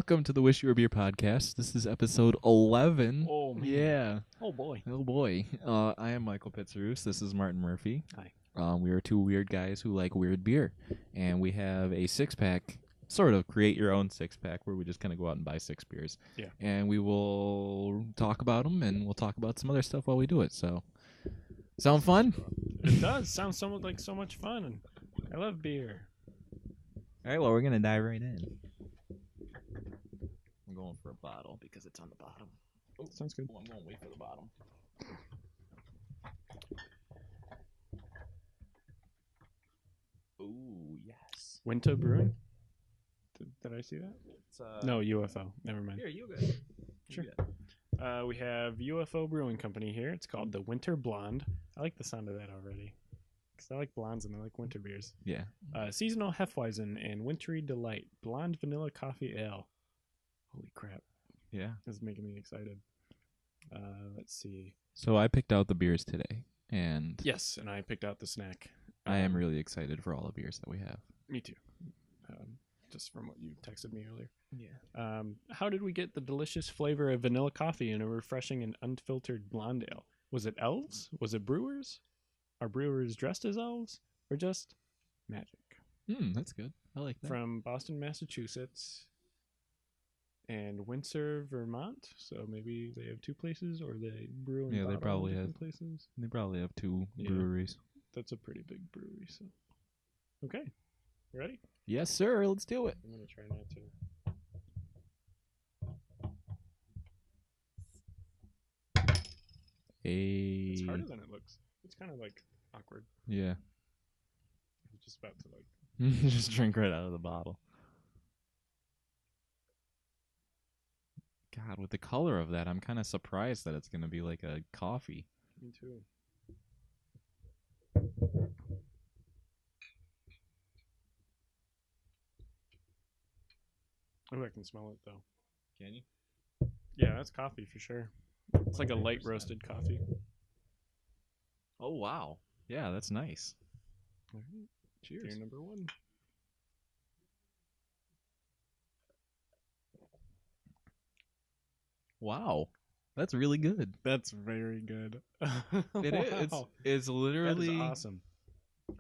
welcome to the Wish You Were Beer podcast. This is episode 11. Oh, man. Yeah. Oh, boy. Oh, boy. I am Michael Pitzeroos. This is Martin Murphy. Hi. We are two weird guys who like weird beer. And we have a six-pack, sort of create your own six-pack, where we just kind of go out and buy 6 beers. Yeah. And we will talk about them, and we'll talk about some other stuff while we do it. So, sound fun? It does. Sounds like so much fun. And I love beer. All right, well, we're going to dive right in. I'm going for a bottle because it's on the bottom. Oh, sounds good. Oh, I'm going to wait for the bottom. Ooh, yes. Winter Brewing? Did I see that? It's, No, UFO. Never mind. Here, you go. Sure. We have UFO Brewing Company here. It's called the Winter Blonde. I like the sound of that already. Because I like blondes and I like winter beers. Yeah. Seasonal Hefeweizen and Wintry Delight. Blonde Vanilla Coffee Ale. Holy crap. Yeah. This is making me excited. Let's see. So I picked out the beers today, and Yes, and I picked out the snack. I am really excited for all the beers that we have. Me too. Just from what you texted me earlier. Yeah. How did we get the delicious flavor of vanilla coffee in a refreshing and unfiltered blonde ale? Was it elves? Was it brewers? Are brewers dressed as elves? Or just magic? That's good. I like that. From Boston, Massachusetts and Windsor, Vermont. So maybe they have 2 places, or they brew and Yeah, they bottle in probably different places. They probably have 2 Yeah. breweries. That's a pretty big brewery. So, okay, you ready? Yes, sir. Let's do it. I'm gonna try not to. It's Hey. harder than it looks. It's kind of like awkward. Yeah. I'm just about to like. Just drink right out of the bottle. God, with the color of that, I'm kind of surprised that it's going to be like a coffee. Me too. Oh, I can smell it though. Can you? Yeah, that's coffee for sure. It's like a light roasted coffee. Oh, wow. Yeah, that's nice. All right. Cheers. Beer number 1. Wow. That's really good. That's very good. It is. Wow. It's That literally is awesome.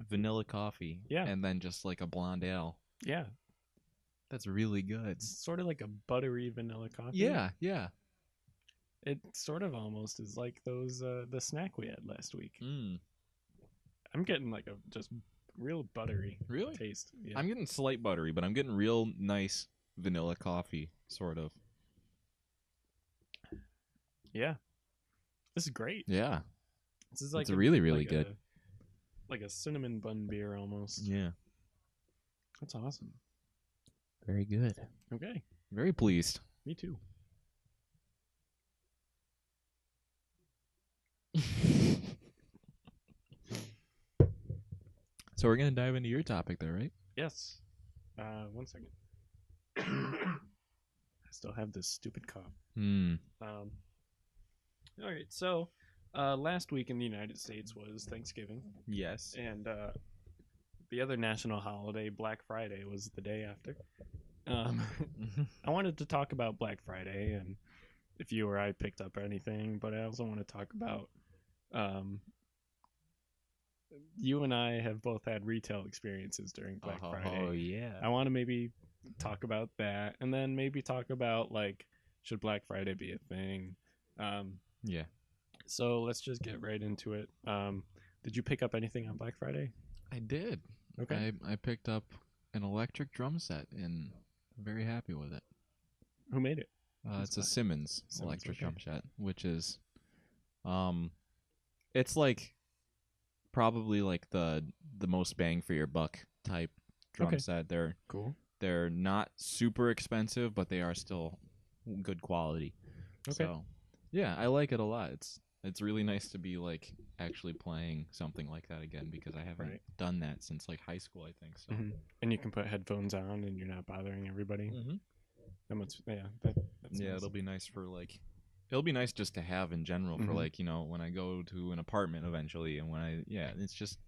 vanilla coffee. Yeah. And then just like a blonde ale. Yeah, That's really good. it's sort of like a buttery vanilla coffee. Yeah, yeah. It sort of almost is like those the snack we had last week. Mm. I'm getting like a just real buttery Really? taste. Yeah. I'm getting slight buttery, but I'm getting real nice vanilla coffee, sort of. Yeah. This is great. Yeah. This is like It's really, really like good. like a cinnamon bun beer almost. Yeah. That's awesome. Very good. Okay. Very pleased. Me too. So we're going to dive into your topic there, right? Yes. 1 second. I still have this stupid cough. Hmm. All right. So, last week in the United States was Thanksgiving, Yes. and the other national holiday, Black Friday, was the day after. I wanted to talk about Black Friday and if you or I picked up anything, but I also want to talk about you and I have both had retail experiences during Black Friday. Oh, yeah. I want to maybe talk about that, and then maybe talk about like, should Black Friday be a thing? Yeah. So let's just get right into it. Did you pick up anything on Black Friday? I did. Okay. I picked up an electric drum set, and I'm very happy with it. Who made it? It's a Simmons electric okay. drum set, which is, it's like probably like the most bang for your buck type drum Okay. set. Cool. They're not super expensive, but they are still good quality. Okay. So, yeah, I like it a lot. It's really nice to be like actually playing something like that again, because I haven't Right. done that since like high school, I think. So. Mhm. And you can put headphones on, and you're not bothering everybody. Mm-hmm. That much, that's Yeah, nice. it'll be nice for like, it'll be nice just to have in general for Mhm. like, you know, when I go to an apartment eventually, and when it's just.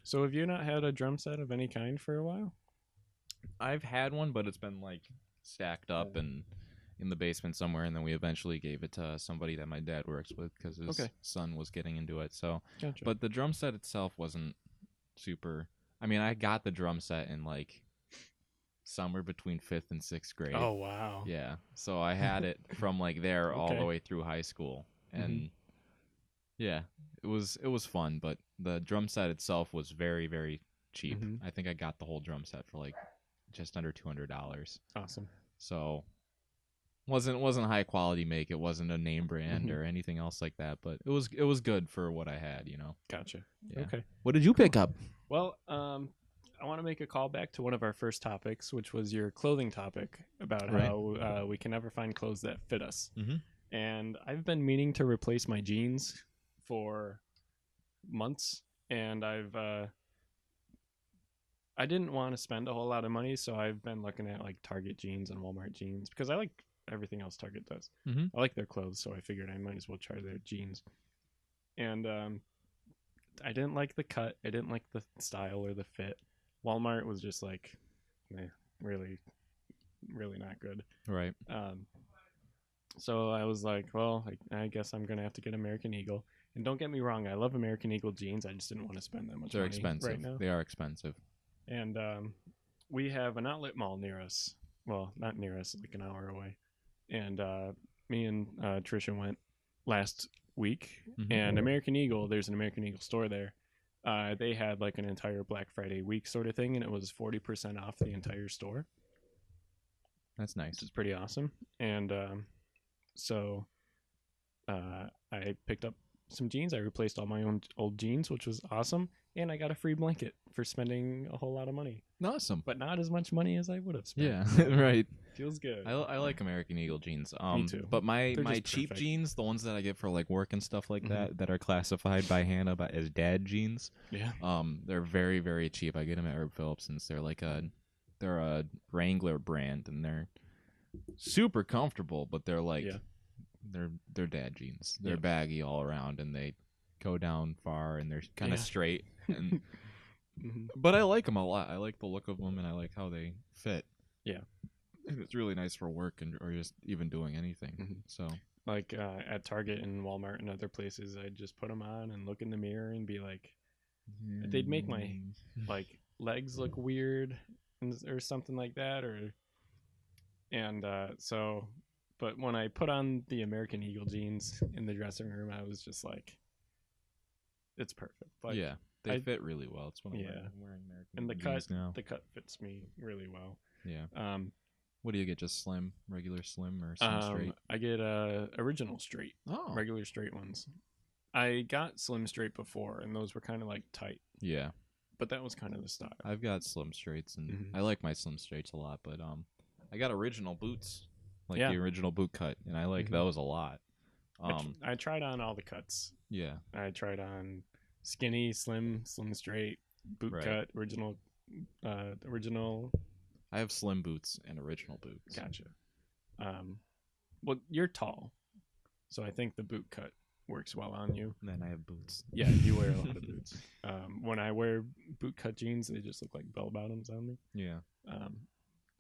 So have you not had a drum set of any kind for a while? I've had one, but it's been like stacked up and in the basement somewhere, and then we eventually gave it to somebody that my dad works with because his son was getting into it. So, Gotcha. but the drum set itself wasn't super. I mean, I got the drum set in like somewhere between 5th and 6th grade. Oh wow. Yeah, so I had it from like there all the Okay. way through high school, and yeah, it was fun. But the drum set itself was very, very cheap. I think I got the whole drum set for like just under $200. Awesome. So wasn't high quality make. It wasn't a name brand or anything else like that. But it was good for what I had. You know. Gotcha. Yeah. Okay. What did you pick up? Well, I want to make a call back to one of our first topics, which was your clothing topic about how we can never find clothes that fit us. And I've been meaning to replace my jeans for months, and I didn't want to spend a whole lot of money, so I've been looking at like Target jeans and Walmart jeans because I like everything else Target does. I like their clothes, so I figured I might as well try their jeans. And I didn't like the cut. I didn't like the style or the fit. Walmart was just like, really, really not good. Right. So I was like, well, I guess I'm gonna have to get American Eagle. And don't get me wrong, I love American Eagle jeans. I just didn't want to spend that much They're money expensive. right now. They are expensive. And we have an outlet mall near us. Well, not near us, like an hour away. And me and Trisha went last week. And American Eagle, there's an American Eagle store there. They had like an entire Black Friday week sort of thing, and it was 40% off the entire store. That's nice. Which is pretty awesome. And so I picked up some jeans. I replaced all my own old jeans, which was awesome. And I got a free blanket for spending a whole lot of money. Awesome. But not as much money as I would have spent. Yeah, right. Feels good. I like American Eagle jeans. Me too. But my just cheap perfect. jeans, the ones that I get for like work and stuff like that are classified by Hannah as dad jeans. Yeah. They're very, very cheap. I get them at Herb Phillipson's. They're like they're a Wrangler brand, and they're super comfortable. But they're like, they're dad jeans. They're baggy all around, and they go down far, and they're kind of straight. And but I like them a lot. I like the look of them, and I like how they fit. Yeah. And it's really nice for work or just even doing anything. So, like at Target and Walmart and other places, I'd just put them on and look in the mirror and be like, they'd make my like legs look weird or something like that, but when I put on the American Eagle jeans in the dressing room, I was just like, it's perfect. Like, yeah, they fit really well. It's one of I'm wearing American and Eagle jeans now. The cut fits me really well. Yeah. What do you get? Just slim, regular slim, or slim straight? I get original straight. Regular straight ones. I got slim straight before, and those were kind of like tight. Yeah. But that was kind of the style. I've got slim straights, and I like my slim straights a lot. But I got original boots, like the original boot cut, and I like those a lot. I tried on all the cuts. Yeah. I tried on skinny, slim straight, boot cut, original. I have slim boots and original boots. Gotcha. Well, you're tall, so I think the boot cut works well on you. And then I have boots. Yeah, you wear a lot of boots. When I wear boot cut jeans, they just look like bell bottoms on me. Yeah.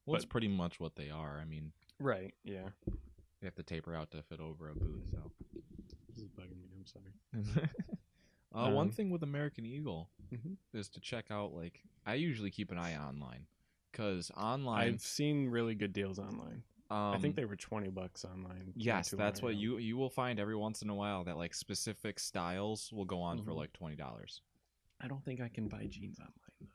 Well, it's pretty much what they are. I mean, right? Yeah. They have to taper out to fit over a boot. So this is bugging me. I'm sorry. One thing with American Eagle is to check out. Like, I usually keep an eye online. Because online, I've seen really good deals online. I think they were $20 online. Yes, that's what you will find every once in a while that like specific styles will go on for like $20. I don't think I can buy jeans online though.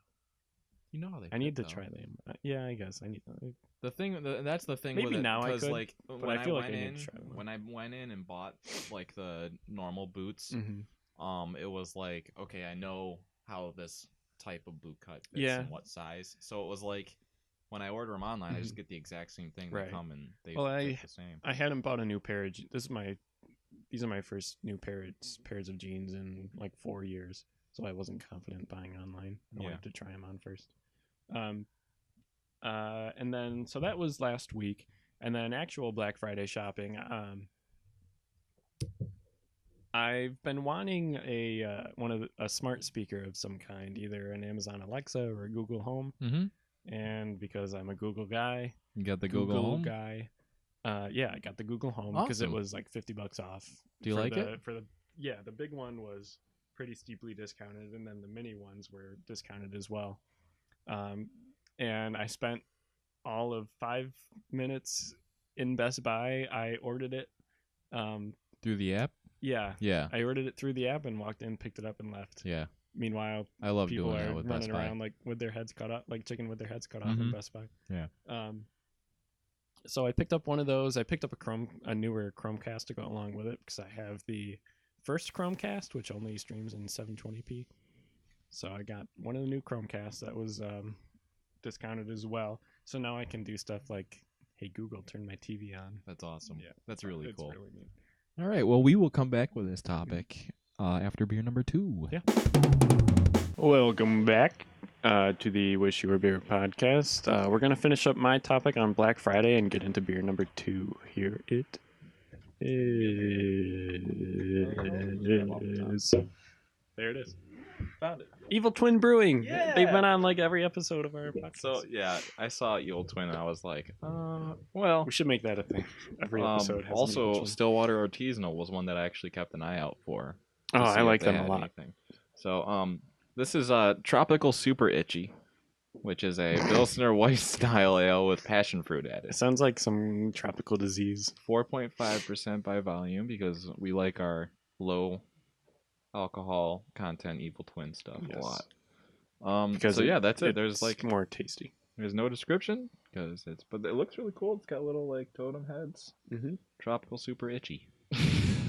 You know how they. I need to try them. Yeah, I guess I need to. That's the thing. Maybe with it, now I could. Like but I feel like I need to try them. When I went in and bought like the normal boots, it was like, okay, I know how this type of boot cut fits and what size. So it was like when I order them online, I just get the exact same thing. They come and they fit the same. I hadn't bought a new pair of these are my first new pairs of jeans in like 4 years, so I wasn't confident buying online. I wanted to try them on first. And then so that was last week, and then actual Black Friday shopping. I've been wanting a smart speaker of some kind, either an Amazon Alexa or a Google Home. and because I'm a Google guy, You got the Google Home? guy. Yeah, I got the Google Home because it was like $50 off. Do you like it? The big one was pretty steeply discounted, and then the mini ones were discounted as well. And I spent all of 5 minutes in Best Buy. I ordered it. Through the app? Yeah. Yeah. I ordered it through the app and walked in, picked it up, and left. Yeah. Meanwhile, I love people doing are that with running Best Buy. around like with their heads cut off, like chicken with their heads cut off in Best Buy. Yeah. So I picked up one of those. I picked up a newer Chromecast to go along with it because I have the first Chromecast, which only streams in 720p. So I got one of the new Chromecasts that was discounted as well. So now I can do stuff like, "Hey Google, turn my TV on." That's awesome. Yeah, that's really cool. Really neat. All right. Well, we will come back with this topic after beer number 2. Yeah. Welcome back to the Wish You Were Beer podcast. We're going to finish up my topic on Black Friday and get into beer number 2. Here it is. There it is. Found it. Evil Twin Brewing. Yeah. They've been on like every episode of our podcast. So, yeah, I saw Evil Twin and I was like, well. We should make that a thing. Every episode has also, Stillwater Artisanal was one that I actually kept an eye out for. Oh, I like them a lot. Anything. So, this is Tropical Super Itchy, which is a Pilsner White style ale with passion fruit added. It sounds like some tropical disease. 4.5% by volume because we like our low alcohol content Evil Twin stuff a lot. Because that's it. There's like more tasty. There's no description but it looks really cool. It's got little like totem heads. Mm-hmm. Tropical Super Itchy.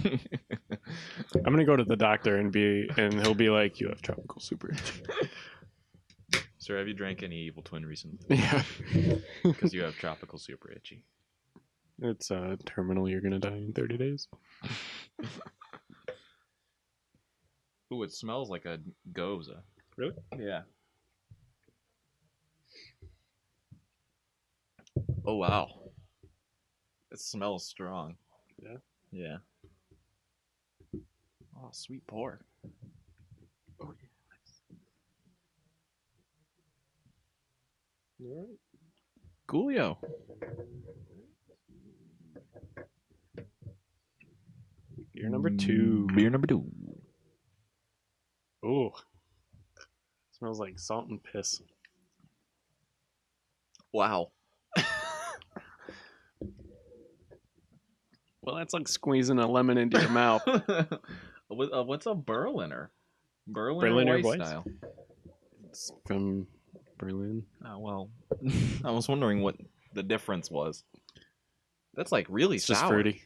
I'm gonna go to the doctor and he'll be like, "You have tropical super itchy." Sir, have you drank any Evil Twin recently? Yeah. Because you have tropical super itchy. It's terminal. You're gonna die in 30 days. Ooh, it smells like a Goza. Really? Yeah. Oh wow. It smells strong. Yeah. Yeah. Oh, sweet pour. Oh, yeah. Nice. All right. Coolio. Beer number 2. Beer number 2. Ooh. Smells like salt and piss. Wow. Well, that's like squeezing a lemon into your mouth. What's a Berliner? Berliner White style. It's from Berlin. Oh, well, I was wondering what the difference was. That's like really sour. Just fruity.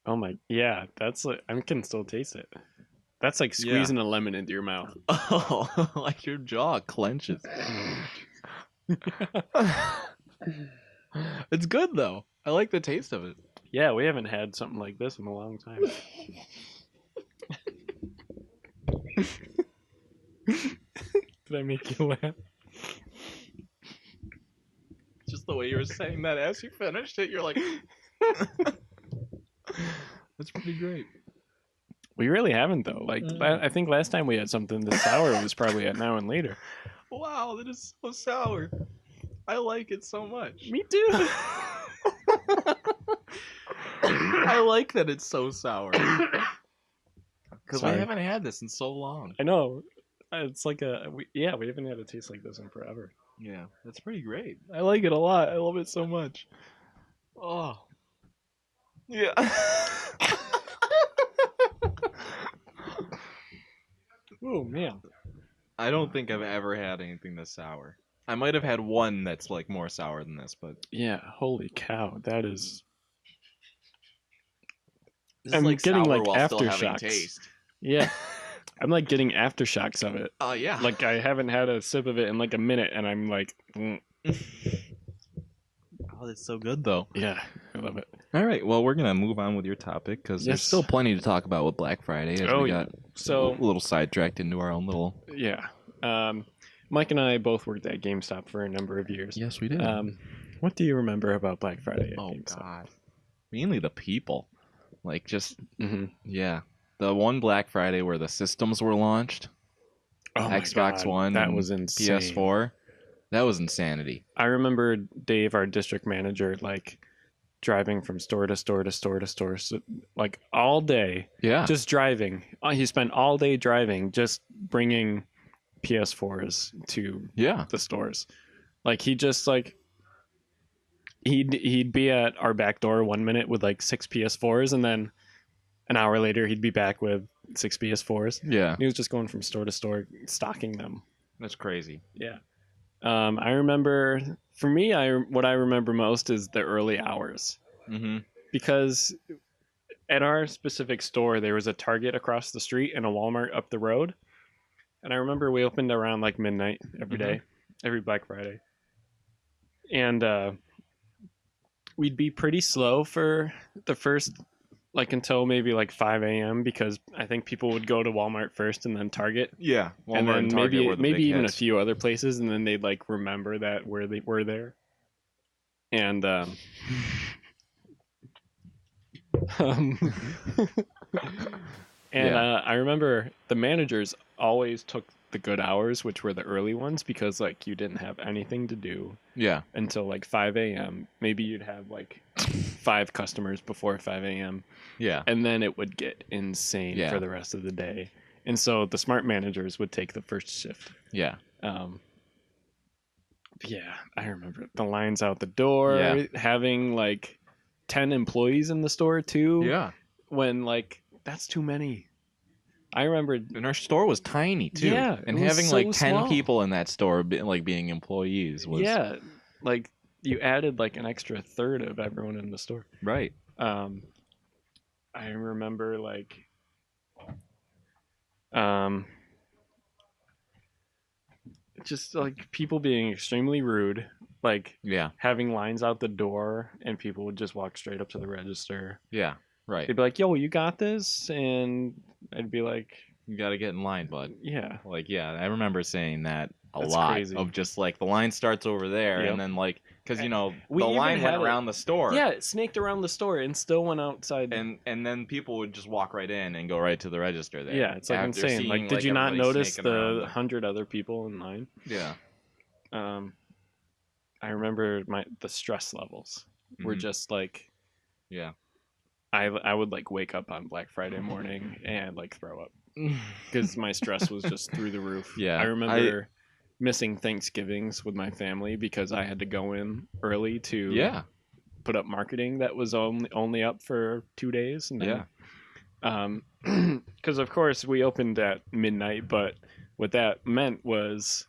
Oh my, yeah, that's like, I can still taste it. That's like squeezing a lemon into your mouth. Oh, like your jaw clenches. It's good though. I like the taste of it. Yeah, we haven't had something like this in a long time. Did I make you laugh? Just the way you were saying that as you finished it, you're like... That's pretty great. We really haven't, though. Like, I think last time we had something this sour was probably at Now and Later. Wow, that is so sour. I like it so much. Me too. I like that it's so sour. Because we haven't had this in so long. I know. It's like we haven't had a taste like this in forever. Yeah, that's pretty great. I like it a lot. I love it so much. Oh. Yeah. Oh, man. I don't think I've ever had anything this sour. I might have had one that's like more sour than this, but... Yeah, holy cow. That is... I'm like getting like aftershocks. Yeah. I'm like getting aftershocks of it. Oh, yeah. Like I haven't had a sip of it in like a minute and I'm like... Oh, that's so good though. Yeah, I love it. All right, well, we're going to move on with your topic because there's still plenty to talk about with Black Friday as we got a little sidetracked into our own little... Yeah. Mike and I both worked at GameStop for a number of years. Yes, we did. What do you remember about Black Friday at GameStop? God. Mainly the people. Like just, yeah. The one Black Friday where the systems were launched. Oh my Xbox God, One, that and was insane. PS4. That was insanity. I remember Dave, our district manager, like driving from store to store to store to store, so, like all day, Yeah. just driving. He spent all day driving, just bringing PS4s to the stores. Like he just like he'd be at our back door 1 minute with like 6 PS4s, and then an hour later he'd be back with 6 PS4s. Yeah. He was just going from store to store stocking them. That's crazy. Yeah. I remember, for me, what I remember most is the early hours, because at our specific store there was a Target across the street and a Walmart up the road, and I remember we opened around like midnight every day, every Black Friday, and we'd be pretty slow for the first, like until maybe like 5 a.m. because I think people would go to Walmart first and then Target. Yeah, Walmart and then and Target were the maybe big even hits. a few other places, and then they'd like remember that where they were there. And I remember the managers always took the good hours, which were the early ones, because like you didn't have anything to do. Yeah. Until like 5 a.m. Maybe you'd have like 5 customers before 5 a.m. Yeah. And then it would get insane for the rest of the day. And so the smart managers would take the first shift. Yeah. Yeah, I remember the lines out the door, having like 10 employees in the store too. Yeah. When like that's too many. I remember, and our store was tiny too. Yeah, and having so like 10 people in that store, like being employees, was like you added like an extra third of everyone in the store. Right. I remember like, just like people being extremely rude, like having lines out the door, and people would just walk straight up to the register. Yeah. Right. They'd be like, "Yo, you got this," and I'd be like, "You got to get in line, bud." Yeah. Like, I remember saying that a lot. Crazy. Of just like the line starts over there, and then like, because you know the line went around the store. Yeah, it snaked around the store and still went outside. And then people would just walk right in and go right to the register there. Yeah, it's like insane. Like, did you not notice the 100 other people in line? Yeah. I remember the stress levels were just like. Yeah. I would like wake up on Black Friday morning and like throw up because my stress was just through the roof. Yeah, I remember missing Thanksgivings with my family because I had to go in early to put up marketing that was only up for 2 days. And then, because of course we opened at midnight, but what that meant was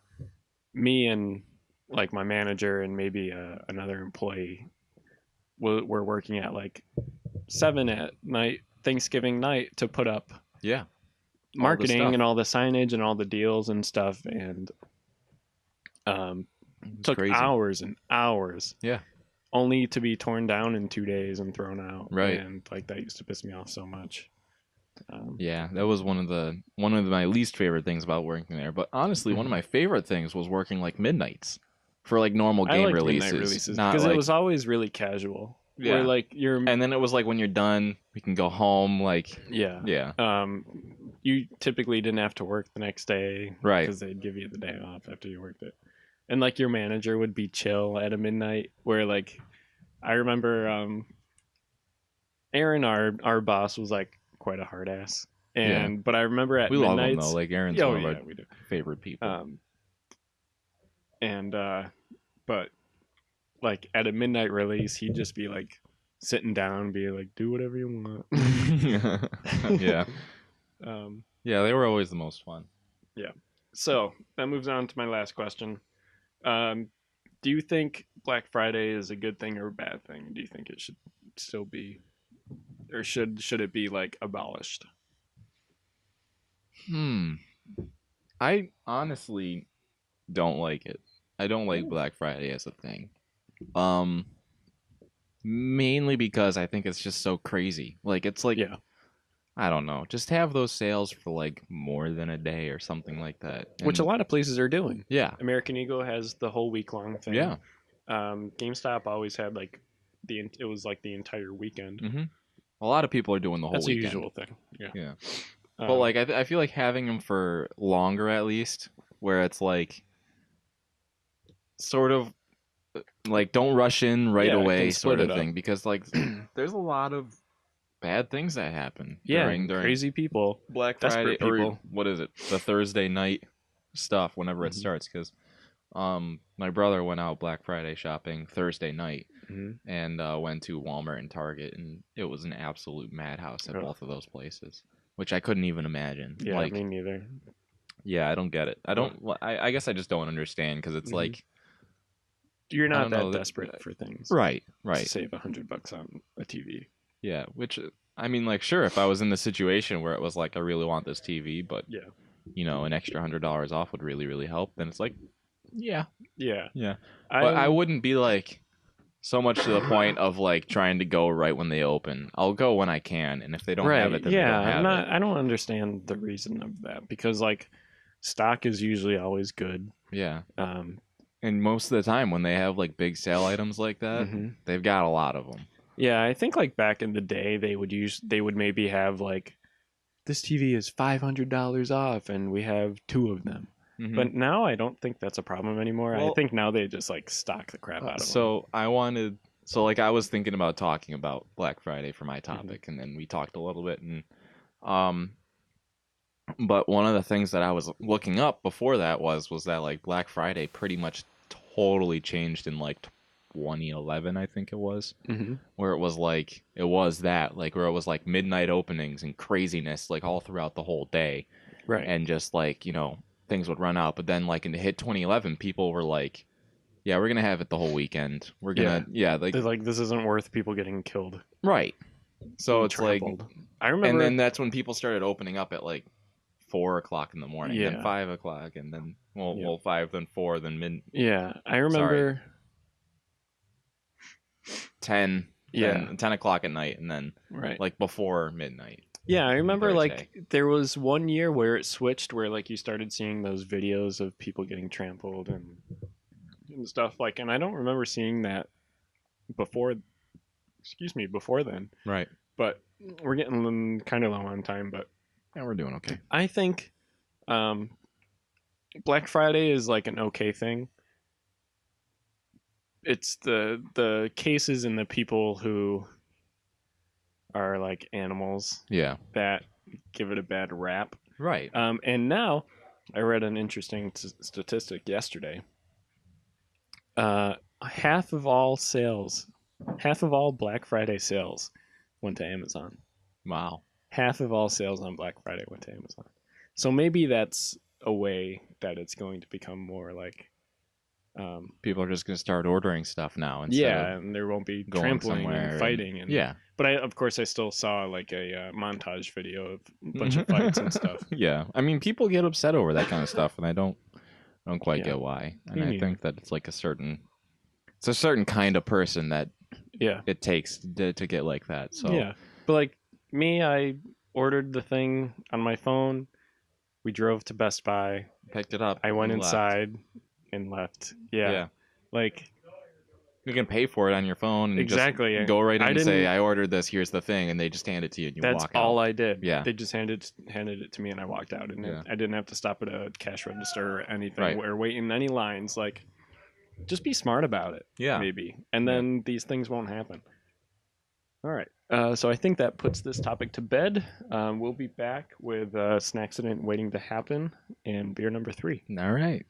me and like my manager and maybe another employee were working at like 7 at night, Thanksgiving night, to put up marketing and all the signage and all the deals and stuff, and took hours and hours. Yeah. Only to be torn down in 2 days and thrown out. Right. And like that used to piss me off so much. That was one of my least favorite things about working there. But honestly, one of my favorite things was working like midnights for like normal game releases. Because it was always really casual. Yeah. Where like and then it was like when you're done, we can go home. Like you typically didn't have to work the next day, right? Because they'd give you the day off after you worked it, and like your manager would be chill at a midnight. Where like I remember, Aaron, our boss, was like quite a hard ass, but I remember at midnight, love him though. Like Aaron's one of our favorite people. But like at a midnight release, he'd just be like sitting down, be like, "Do whatever you want." Yeah. They were always the most fun. Yeah. So that moves on to my last question. Do you think Black Friday is a good thing or a bad thing? Do you think it should still be, or should it be like abolished? I honestly don't like it. I don't like Black Friday as a thing. Mainly because I think it's just so crazy. Like, it's like, I don't know, just have those sales for like more than a day or something like that. Which a lot of places are doing. Yeah. American Eagle has the whole week long thing. Yeah. GameStop always had like it was like the entire weekend. A lot of people are doing the whole weekend. That's a usual thing. Yeah. But like I feel like having them for longer at least, where it's like sort of like don't rush in right away sort of thing, because like there's a lot of bad things that happen during crazy people, Black Friday, or what is it, the Thursday night stuff whenever it starts, because my brother went out Black Friday shopping Thursday night and went to Walmart and Target, and it was an absolute madhouse at both of those places, which I couldn't even imagine. Yeah, like, me neither. Yeah, I don't get it. I guess I just don't understand, because it's like you're not that desperate for things, right? To save $100 on a TV. Yeah, which I mean, like, sure, if I was in the situation where it was like I really want this TV, but you know, an extra $100 off would really, really help, then it's like, yeah. But I wouldn't be like so much to the point of like trying to go right when they open. I'll go when I can, and if they don't have it, then they don't have it. I don't understand the reason of that, because like stock is usually always good. Yeah. And most of the time when they have like big sale items like that, they've got a lot of them. Yeah, I think like back in the day they would maybe have like, this TV is $500 off and we have 2 of them. But now I don't think that's a problem anymore. Well, I think now they just like stock the crap out of them. So I was thinking about talking about Black Friday for my topic, and then we talked a little bit, and but one of the things that I was looking up before that was that like Black Friday pretty much totally changed in like 2011, I think it was, where it was like where it was like midnight openings and craziness like all throughout the whole day, right? And just like, you know, things would run out. But then like in the hit 2011, people were like, yeah, we're gonna have it the whole weekend. We're gonna like they're like, this isn't worth people getting killed, right? So it's trampled. Like, I remember, and then that's when people started opening up at like 4 o'clock in the morning, then 5 o'clock, and then 5, then 4, then mid. Yeah, I remember 10, then 10 o'clock at night, and then like before midnight. Yeah, I remember like there was one year where it switched, where like you started seeing those videos of people getting trampled and stuff like, and I don't remember seeing that before then. Right. But we're getting kind of low on time, but yeah, we're doing okay. I think Black Friday is like an okay thing. It's the cases and the people who are like animals, that give it a bad rap, right? And now I read an interesting statistic yesterday. Half of all Black Friday sales went to Amazon. Wow. Half of all sales on Black Friday went to Amazon. So maybe that's a way that it's going to become more like people are just going to start ordering stuff now, and there won't be trampling and fighting, and but of course I still saw like a montage video of a bunch of fights and stuff. Yeah, I mean, people get upset over that kind of stuff, and I don't quite get why. And I think that it's like a certain kind of person that it takes to get like that. So but like me, I ordered the thing on my phone. We drove to Best Buy, picked it up. I went inside and left. Yeah. Like, you can pay for it on your phone and just go right in and say, I ordered this, here's the thing, and they just hand it to you and you walk out. That's all I did. Yeah. They just handed it to me and I walked out, and I didn't have to stop at a cash register or anything or wait in any lines. Like, just be smart about it. Yeah. Maybe. And then these things won't happen. All right. So I think that puts this topic to bed. We'll be back with Snackcident Waiting to Happen and beer number 3. All right.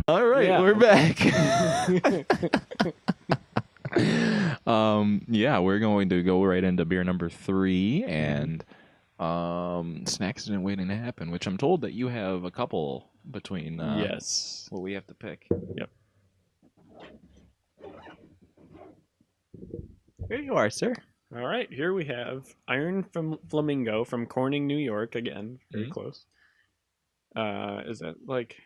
All right, we're back. We're going to go right into beer number 3 and Snackcident Waiting to Happen, which I'm told that you have a couple between. Yes. Well, we have to pick. Yep. Here you are, sir. All right, here we have Iron Flamingo from Corning, New York. Again, very close. Is that like...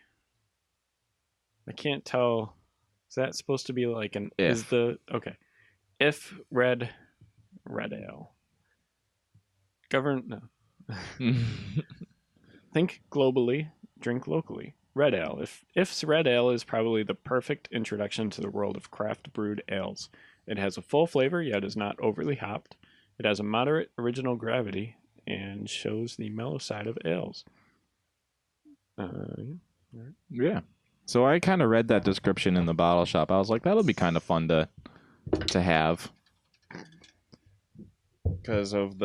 I can't tell. Is that supposed to be like an... If. If red ale. No. Think globally, drink locally. Red ale. If's red ale is probably the perfect introduction to the world of craft brewed ales. It has a full flavor, yet is not overly hopped. It has a moderate original gravity and shows the mellow side of ales. Yeah. So I kind of read that description in the bottle shop. I was like, that'll be kind of fun to have, because of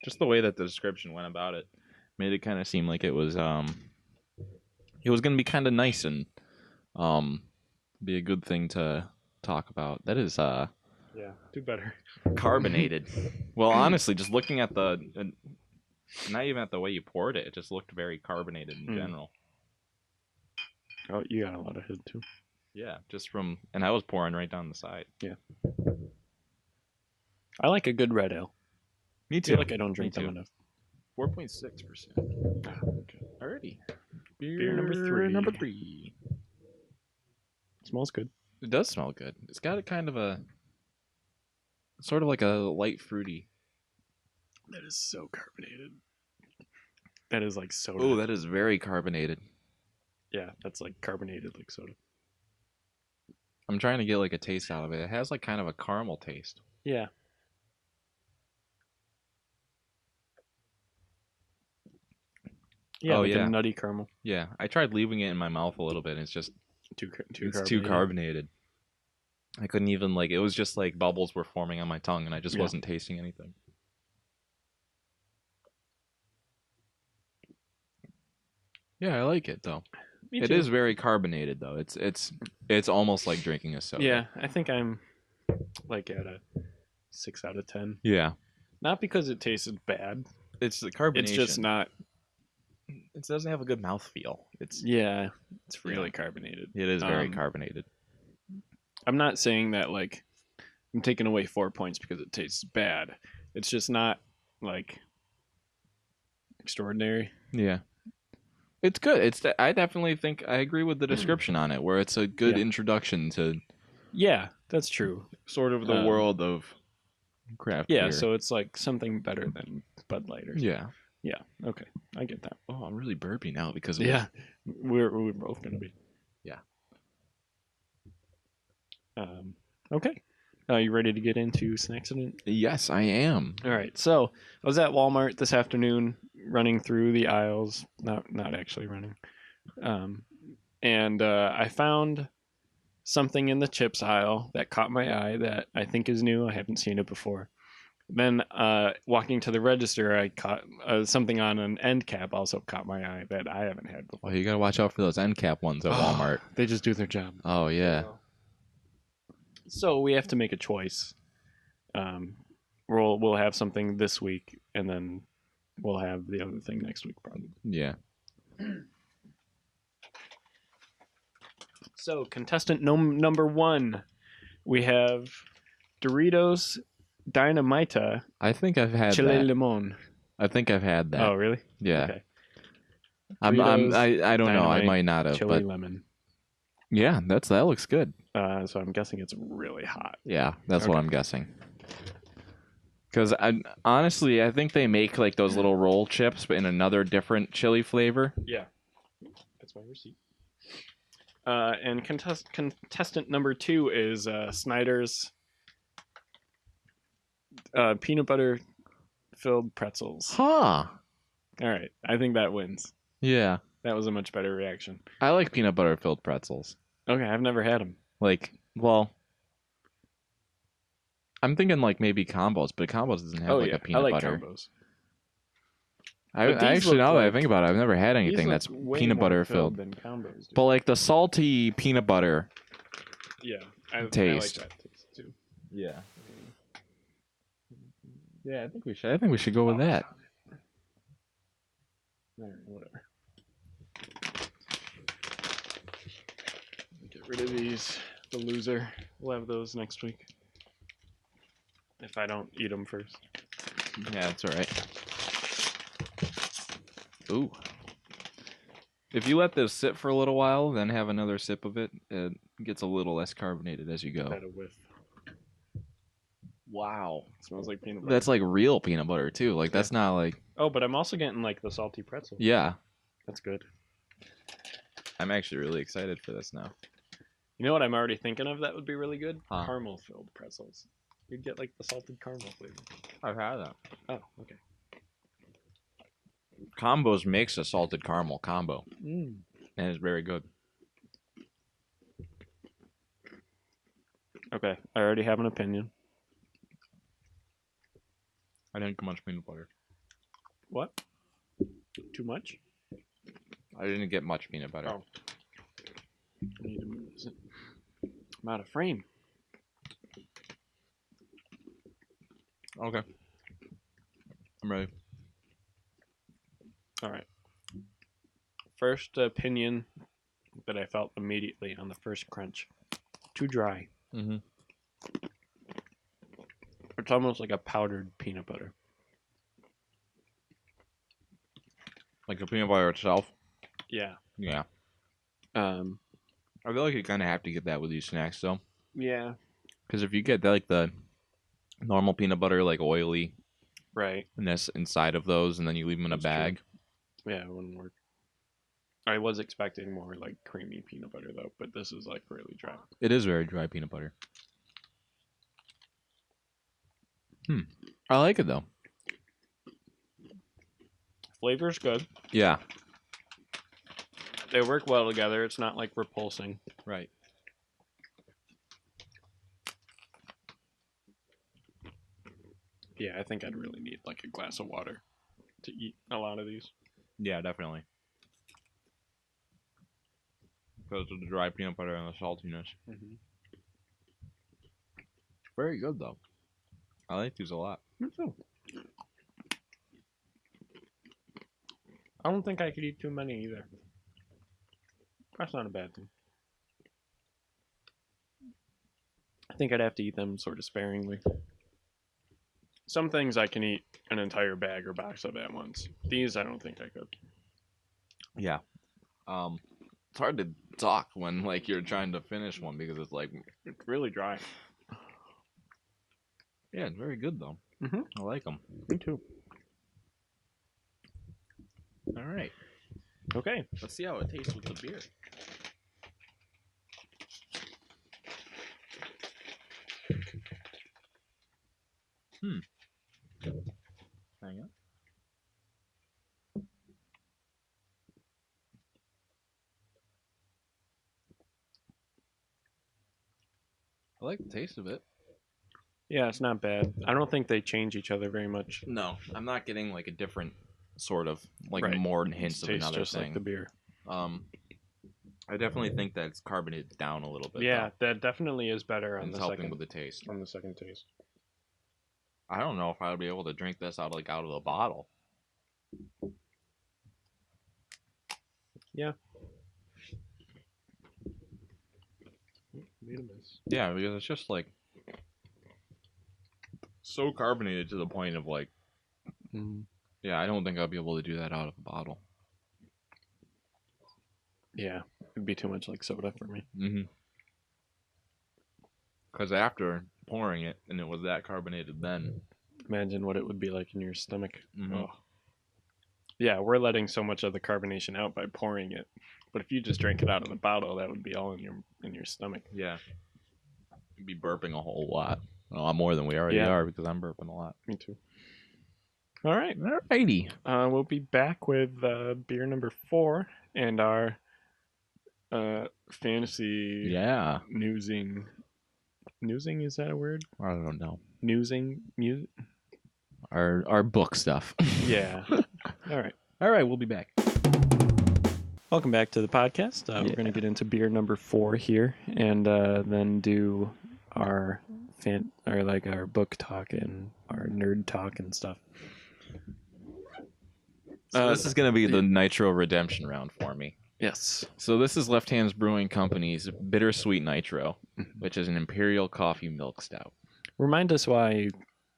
just the way that the description went about it, made it kind of seem like it was gonna be kind of nice and be a good thing to talk about. That is do better. carbonated. Well, honestly, just looking at not even at the way you poured it, it just looked very carbonated in general. Oh, you got a lot of head too. Yeah, and I was pouring right down the side. Yeah. I like a good red ale. Me too. I feel like I don't drink them enough. 4.6%. Okay. Alrighty. Beer number 3. Smells good. It does smell good. It's got a kind of sort of like a light fruity. That is so carbonated. That is like soda. Oh, that is very carbonated. Yeah, that's like carbonated like soda. I'm trying to get like a taste out of it. It has like kind of a caramel taste. Yeah. Yeah, a nutty caramel. Yeah, I tried leaving it in my mouth a little bit, and it's just too carbonated. I couldn't even it was just like bubbles were forming on my tongue, and I just wasn't tasting anything. Yeah, I like it though. It is very carbonated though. It's almost like drinking a soda. Yeah, I think I'm like at a 6 out of 10. Yeah. Not because it tasted bad. It's the carbonation. It's just not. It doesn't have a good mouthfeel. It's really carbonated. It is very carbonated. I'm not saying that I'm taking away 4 points because it tastes bad. It's just not extraordinary. Yeah. It's good. I definitely think I agree with the description on it, where it's a good introduction to. Yeah, that's true. Sort of the world of craft beer. Yeah, so it's like something better than Bud Light or something. Yeah. Yeah. Okay, I get that. Oh, I'm really burpy now because of we're both gonna be. Yeah. Okay. Are you ready to get into Snacksident? Yes, I am. All right. So I was at Walmart this afternoon, running through the aisles. Not actually running. And I found something in the chips aisle that caught my eye that I think is new. I haven't seen it before. Then walking to the register, I caught something on an end cap also caught my eye that I haven't had before. Well, you got to watch out for those end cap ones at Walmart. They just do their job. Oh, yeah. So we have to make a choice. We'll have something this week, and then we'll have the other thing next week, probably. Yeah. So contestant number 1, we have Doritos Dynamita. I think I've had Chile that. Limon. I think I've had that. Oh, really? Yeah. Okay. I don't know. I might not have. Chili but lemon. Yeah, that looks good. So I'm guessing it's really hot. Yeah, that's what I'm guessing. Because honestly, I think they make those little roll chips, but in another different chili flavor. Yeah, that's my receipt. And contestant number 2 is Snyder's peanut butter filled pretzels. Huh. All right, I think that wins. Yeah. That was a much better reaction. I like peanut butter filled pretzels. Okay, I've never had them. I'm thinking maybe combos, but combos doesn't have a peanut butter. Combos. I actually, now that I think about it, I've never had anything that's peanut butter filled. Than combos do. But the salty peanut butter. Yeah, taste. I like that taste too. Yeah. Yeah, I think we should go with that. All right, whatever. Get rid of these. The loser. We'll have those next week. If I don't eat them first. Yeah, that's all right. Ooh. If you let this sit for a little while, then have another sip of it, it gets a little less carbonated as you go. Had a whiff. Wow. It smells like peanut butter. That's real peanut butter too. That's not Oh, but I'm also getting the salty pretzel. Yeah. That's good. I'm actually really excited for this now. You know what I'm already thinking of that would be really good? Huh. Caramel filled pretzels. You'd get the salted caramel flavor. I've had that. Oh, okay. Combos makes a salted caramel combo, Mm. and it's very good. Okay, I already have an opinion. I didn't get much peanut butter. What? Too much? I didn't get much peanut butter. Oh. I need to move this. I'm out of frame. Okay. I'm ready. All right. First opinion that I felt immediately on the first crunch. Too dry. Mm-hmm. It's almost like a powdered peanut butter. Like the peanut butter itself? Yeah. Yeah. I I feel like you kind of have to get that with these snacks, though. Yeah. Because if you get like the normal peanut butter, like oily, Right. and that's inside of those, and then you leave them in a That's true. bag. Yeah, it wouldn't work. I was expecting more like creamy peanut butter though, but this is like really dry. It is very dry peanut butter. I like it though. Flavor's good. Yeah. They work well together. It's not like repulsing. Right. Yeah, I think I'd really need like a glass of water to eat a lot of these. Yeah, definitely. Because of the dry peanut butter and the saltiness. Mm-hmm. Very good though. I like these a lot. Me too. I don't think I could eat too many either. That's not a bad thing. I think I'd have to eat them sort of sparingly. Some things I can eat an entire bag or box of at once. These I don't think I could. Yeah. It's hard to talk when like you're trying to finish one because it's like It's really dry. yeah, it's very good though. Mhm. I like them. Me too. All right. Okay. Let's see how it tastes with the beer. Hang on. I like the taste of it. Yeah, it's not bad. I don't think they change each other very much. No, I'm not getting like a different sort of like Right. more hints It of tastes another just thing. like the beer. I definitely think that it's carbonated down a little bit. Yeah, that definitely is better on it's the helping second with the taste. on the second taste. I don't know if I would be able to drink this out of the bottle. Yeah. Made a mess. Yeah, because it's just like so carbonated to the point of like, yeah, I don't think I'd be able to do that out of a bottle. Yeah, it'd be too much like soda for me. Mm-hmm. Because after pouring it, and it was that carbonated then. Imagine what it would be like in your stomach. Mm-hmm. Oh. Yeah, we're letting so much of the carbonation out by pouring it. But if you just drank it out of the bottle, that would be all in your stomach. Yeah. You'd be burping a whole lot. A lot more than we already are because I'm burping a lot. Me too. All right. Alrighty. We'll be back with beer number 4 and our fantasy newsing. Newsing, is that a word? I don't know. Newsing? Our book stuff. Yeah. All right, we'll be back. Welcome back to the podcast. We're going to get into beer number 4 here and then do our our book talk and our nerd talk and stuff. So this is going to be the Nitro redemption round for me. Yes. So this is Left Hands Brewing Company's Bittersweet Nitro, which is an Imperial Coffee Milk Stout. Remind us why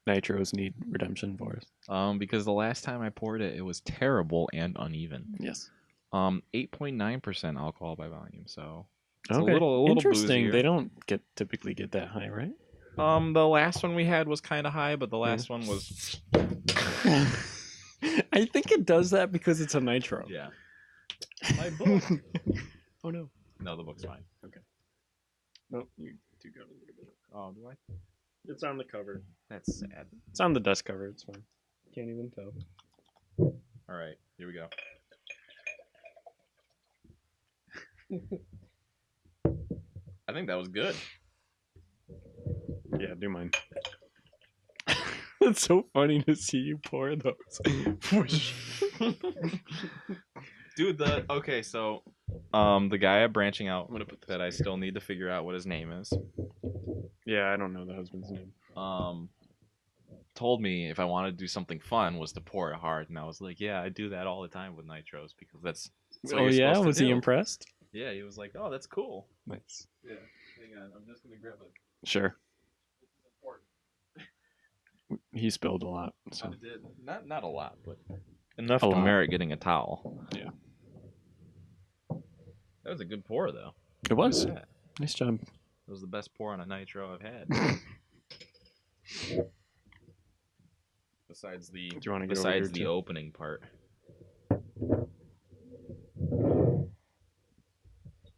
Nitros need redemption for us. Because the last time I poured it, it was terrible and uneven. Yes. 8.9% alcohol by volume, so it's okay. a little interesting. boozier. They don't typically get that high, right? The last one we had was kind of high, but the last one was. I think it does that because it's a Nitro. Yeah. My book. Oh no. No, the book's fine. Okay. No, you do go a little bit. Oh, do I? It's on the cover. That's sad. It's on the dust cover. It's fine. Can't even tell. All right, here we go. I think that was good. Yeah, do mine. It's so funny to see you pour those. Dude, so the guy at Branching Out that I still need to figure out what his name is. Yeah, I don't know the husband's name. Told me if I wanted to do something fun was to pour it hard, and I was like, yeah, I do that all the time with nitros because that's what Oh you're yeah, supposed to was he do. impressed? Yeah, he was like, oh, that's cool. Nice. Yeah, hang on, I'm just gonna grab it. Sure. This is important. He spilled a lot. So. I did not a lot, but enough A to lot. merit getting a towel. Yeah. That was a good pour, though. It was. Look at that. Nice job. It was the best pour on a nitro I've had. Besides the Do you want to get over here too? opening part.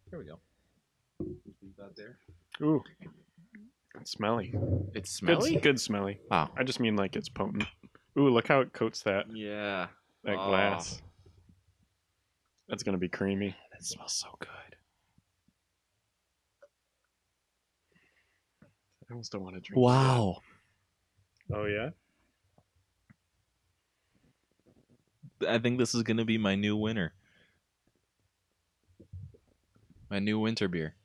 Here we go. Leave that there. Ooh. It's smelly. It's smelly? Good smelly. Wow. I just mean like it's potent. Ooh, look how it coats that Yeah. glass. That's gonna be creamy. That smells so good. I almost don't want to drink. Wow. It. Oh yeah. I think this is gonna be my new winter. My new winter beer.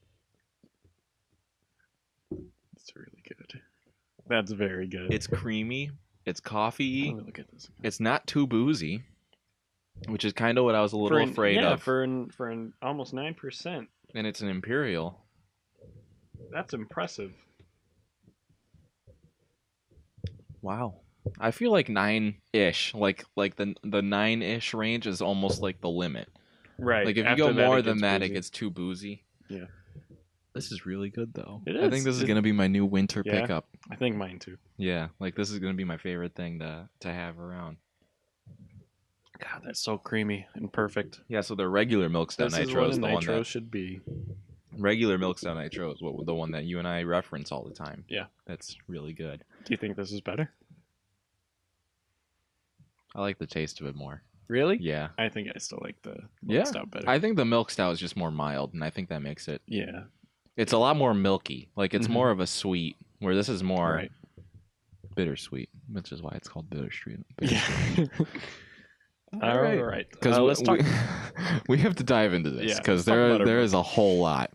It's really good. That's very good. It's creamy. It's coffee. Let me look at this. It's not too boozy, which is kind of what I was a little afraid of. For an almost 9%. And it's an imperial. That's impressive. Wow. I feel like 9-ish, like the 9-ish range is almost like the limit. Right. Like if you go more than that, it gets too boozy. Yeah. This is really good though. It I think this is gonna be my new winter pickup. I think mine too. Yeah, like this is gonna be my favorite thing to have around. God, that's so creamy and perfect. Yeah, so the regular milk stout nitro is the one that should be. Regular milk stout nitro is the one that you and I reference all the time. Yeah, that's really good. Do you think this is better? I like the taste of it more. Really? Yeah. I think I still like the milk stout better. I think the milk stout is just more mild, and I think that makes it. Yeah. It's a lot more milky. Like it's more of a sweet, where this is more bittersweet, which is why it's called bittersweet. Yeah. All right. Because let's talk. We have to dive into this because there is a whole lot.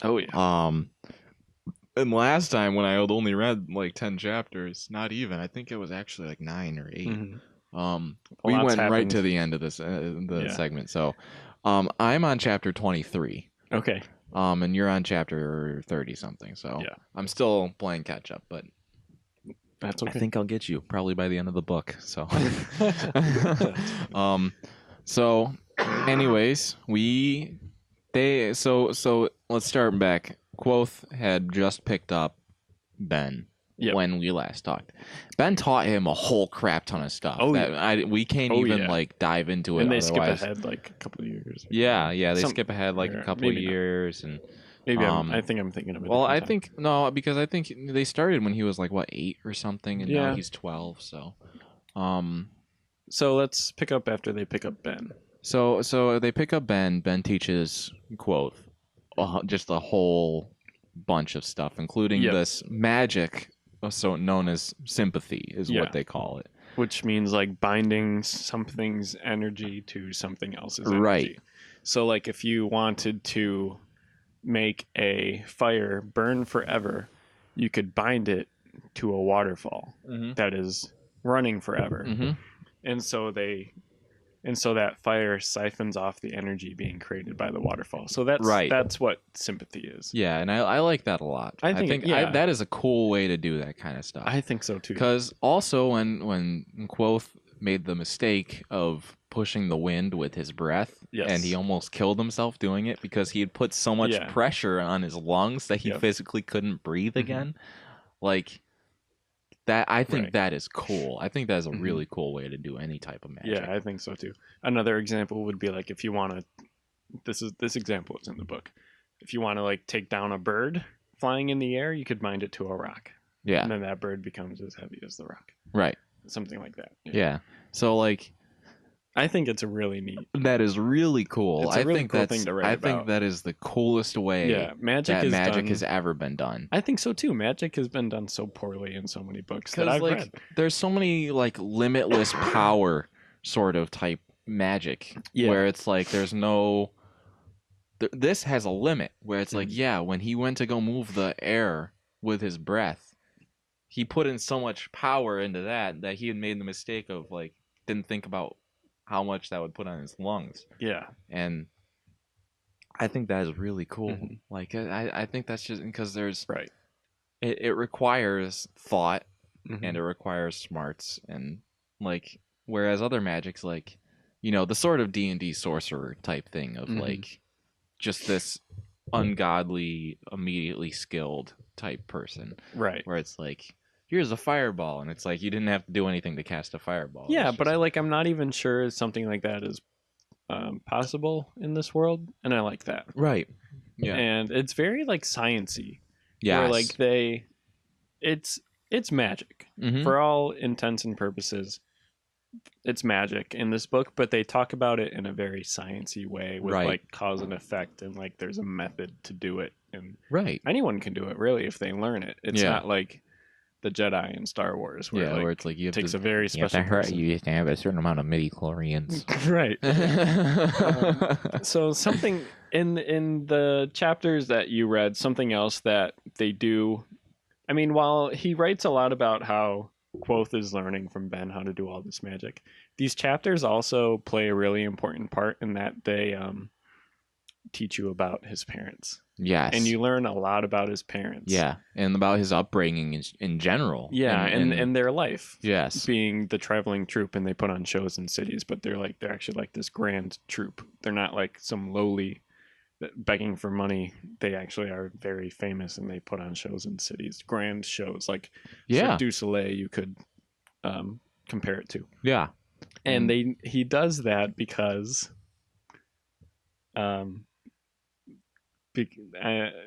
Oh yeah. And last time when I had only read like 10 chapters, not even. I think it was actually like 9 or 8. We went right to the end of this segment. So, I'm on chapter 23. Okay. And you're on chapter 30 something. So I'm still playing catch up, but that's okay. I think I'll get you probably by the end of the book. So, so anyways, so let's start back. Quoth had just picked up Ben when we last talked. Ben taught him a whole crap ton of stuff. We can't even like dive into it. And they otherwise. skip ahead like a couple of years. Yeah, they skip ahead like a couple of years and. Maybe I think I'm thinking of it. Well, I think no, because I think they started when he was like 8 or something, and now he's 12. So, so let's pick up after they pick up Ben. So they pick up Ben. Ben teaches Quoth just a whole bunch of stuff, including this magic, so known as sympathy, is what they call it, which means like binding something's energy to something else's energy. Right. So, like, if you wanted to make a fire burn forever, you could bind it to a waterfall that is running forever. And so that fire siphons off the energy being created by the waterfall. So that's what sympathy is. Yeah, and I like that a lot. I think that is a cool way to do that kind of stuff. I think so too. Because also when Quoth made the mistake of pushing the wind with his breath, and he almost killed himself doing it because he had put so much pressure on his lungs that he physically couldn't breathe again. Like that, I think that is cool. I think that is a really cool way to do any type of magic. Yeah, I think so too. Another example would be like if you want to. This example is in the book. If you want to like take down a bird flying in the air, you could bind it to a rock. Yeah, and then that bird becomes as heavy as the rock. Right. Something like that. Yeah. So like I think it's a really neat. That is really cool. It's a really cool thing to write about. I think that is the coolest way magic has ever been done. I think so too. Magic has been done so poorly in so many books that I've read. There's so many like limitless power sort of type magic where it's like there's no. This has a limit where it's like, when he went to go move the air with his breath, he put in so much power into that he had made the mistake of like didn't think about how much that would put on his lungs. Yeah. And I think that is really cool. Like I think that's just because there's it requires thought and it requires smarts, and like whereas other magic's like, the sort of D&D sorcerer type thing of like just this ungodly, immediately skilled type person. Right. Where it's like, here's a fireball, and it's like you didn't have to do anything to cast a fireball. Yeah, but I'm not even sure something like that is possible in this world, and I like that. Right. Yeah. And it's very like science-y. Yeah. Where like it's magic. For all intents and purposes. It's magic in this book, but they talk about it in a very science-y way with like cause and effect, and like there's a method to do it, and anyone can do it really if they learn it. It's not like the Jedi in Star Wars where it's like it takes a very special person. You have to have a certain amount of midi-chlorians. Right. So something in the chapters that you read, something else that they do, I mean, while he writes a lot about how Quoth is learning from Ben how to do all this magic, these chapters also play a really important part in that they teach you about his parents. Yes. And you learn a lot about his parents. Yeah. And about his upbringing in general. Yeah. And their life. Yes. Being the traveling troupe, and they put on shows in cities, but they're actually like this grand troupe. They're not like some lowly begging for money. They actually are very famous, and they put on shows in cities, grand shows like Cirque du Soleil you could compare it to. Yeah. And he does that because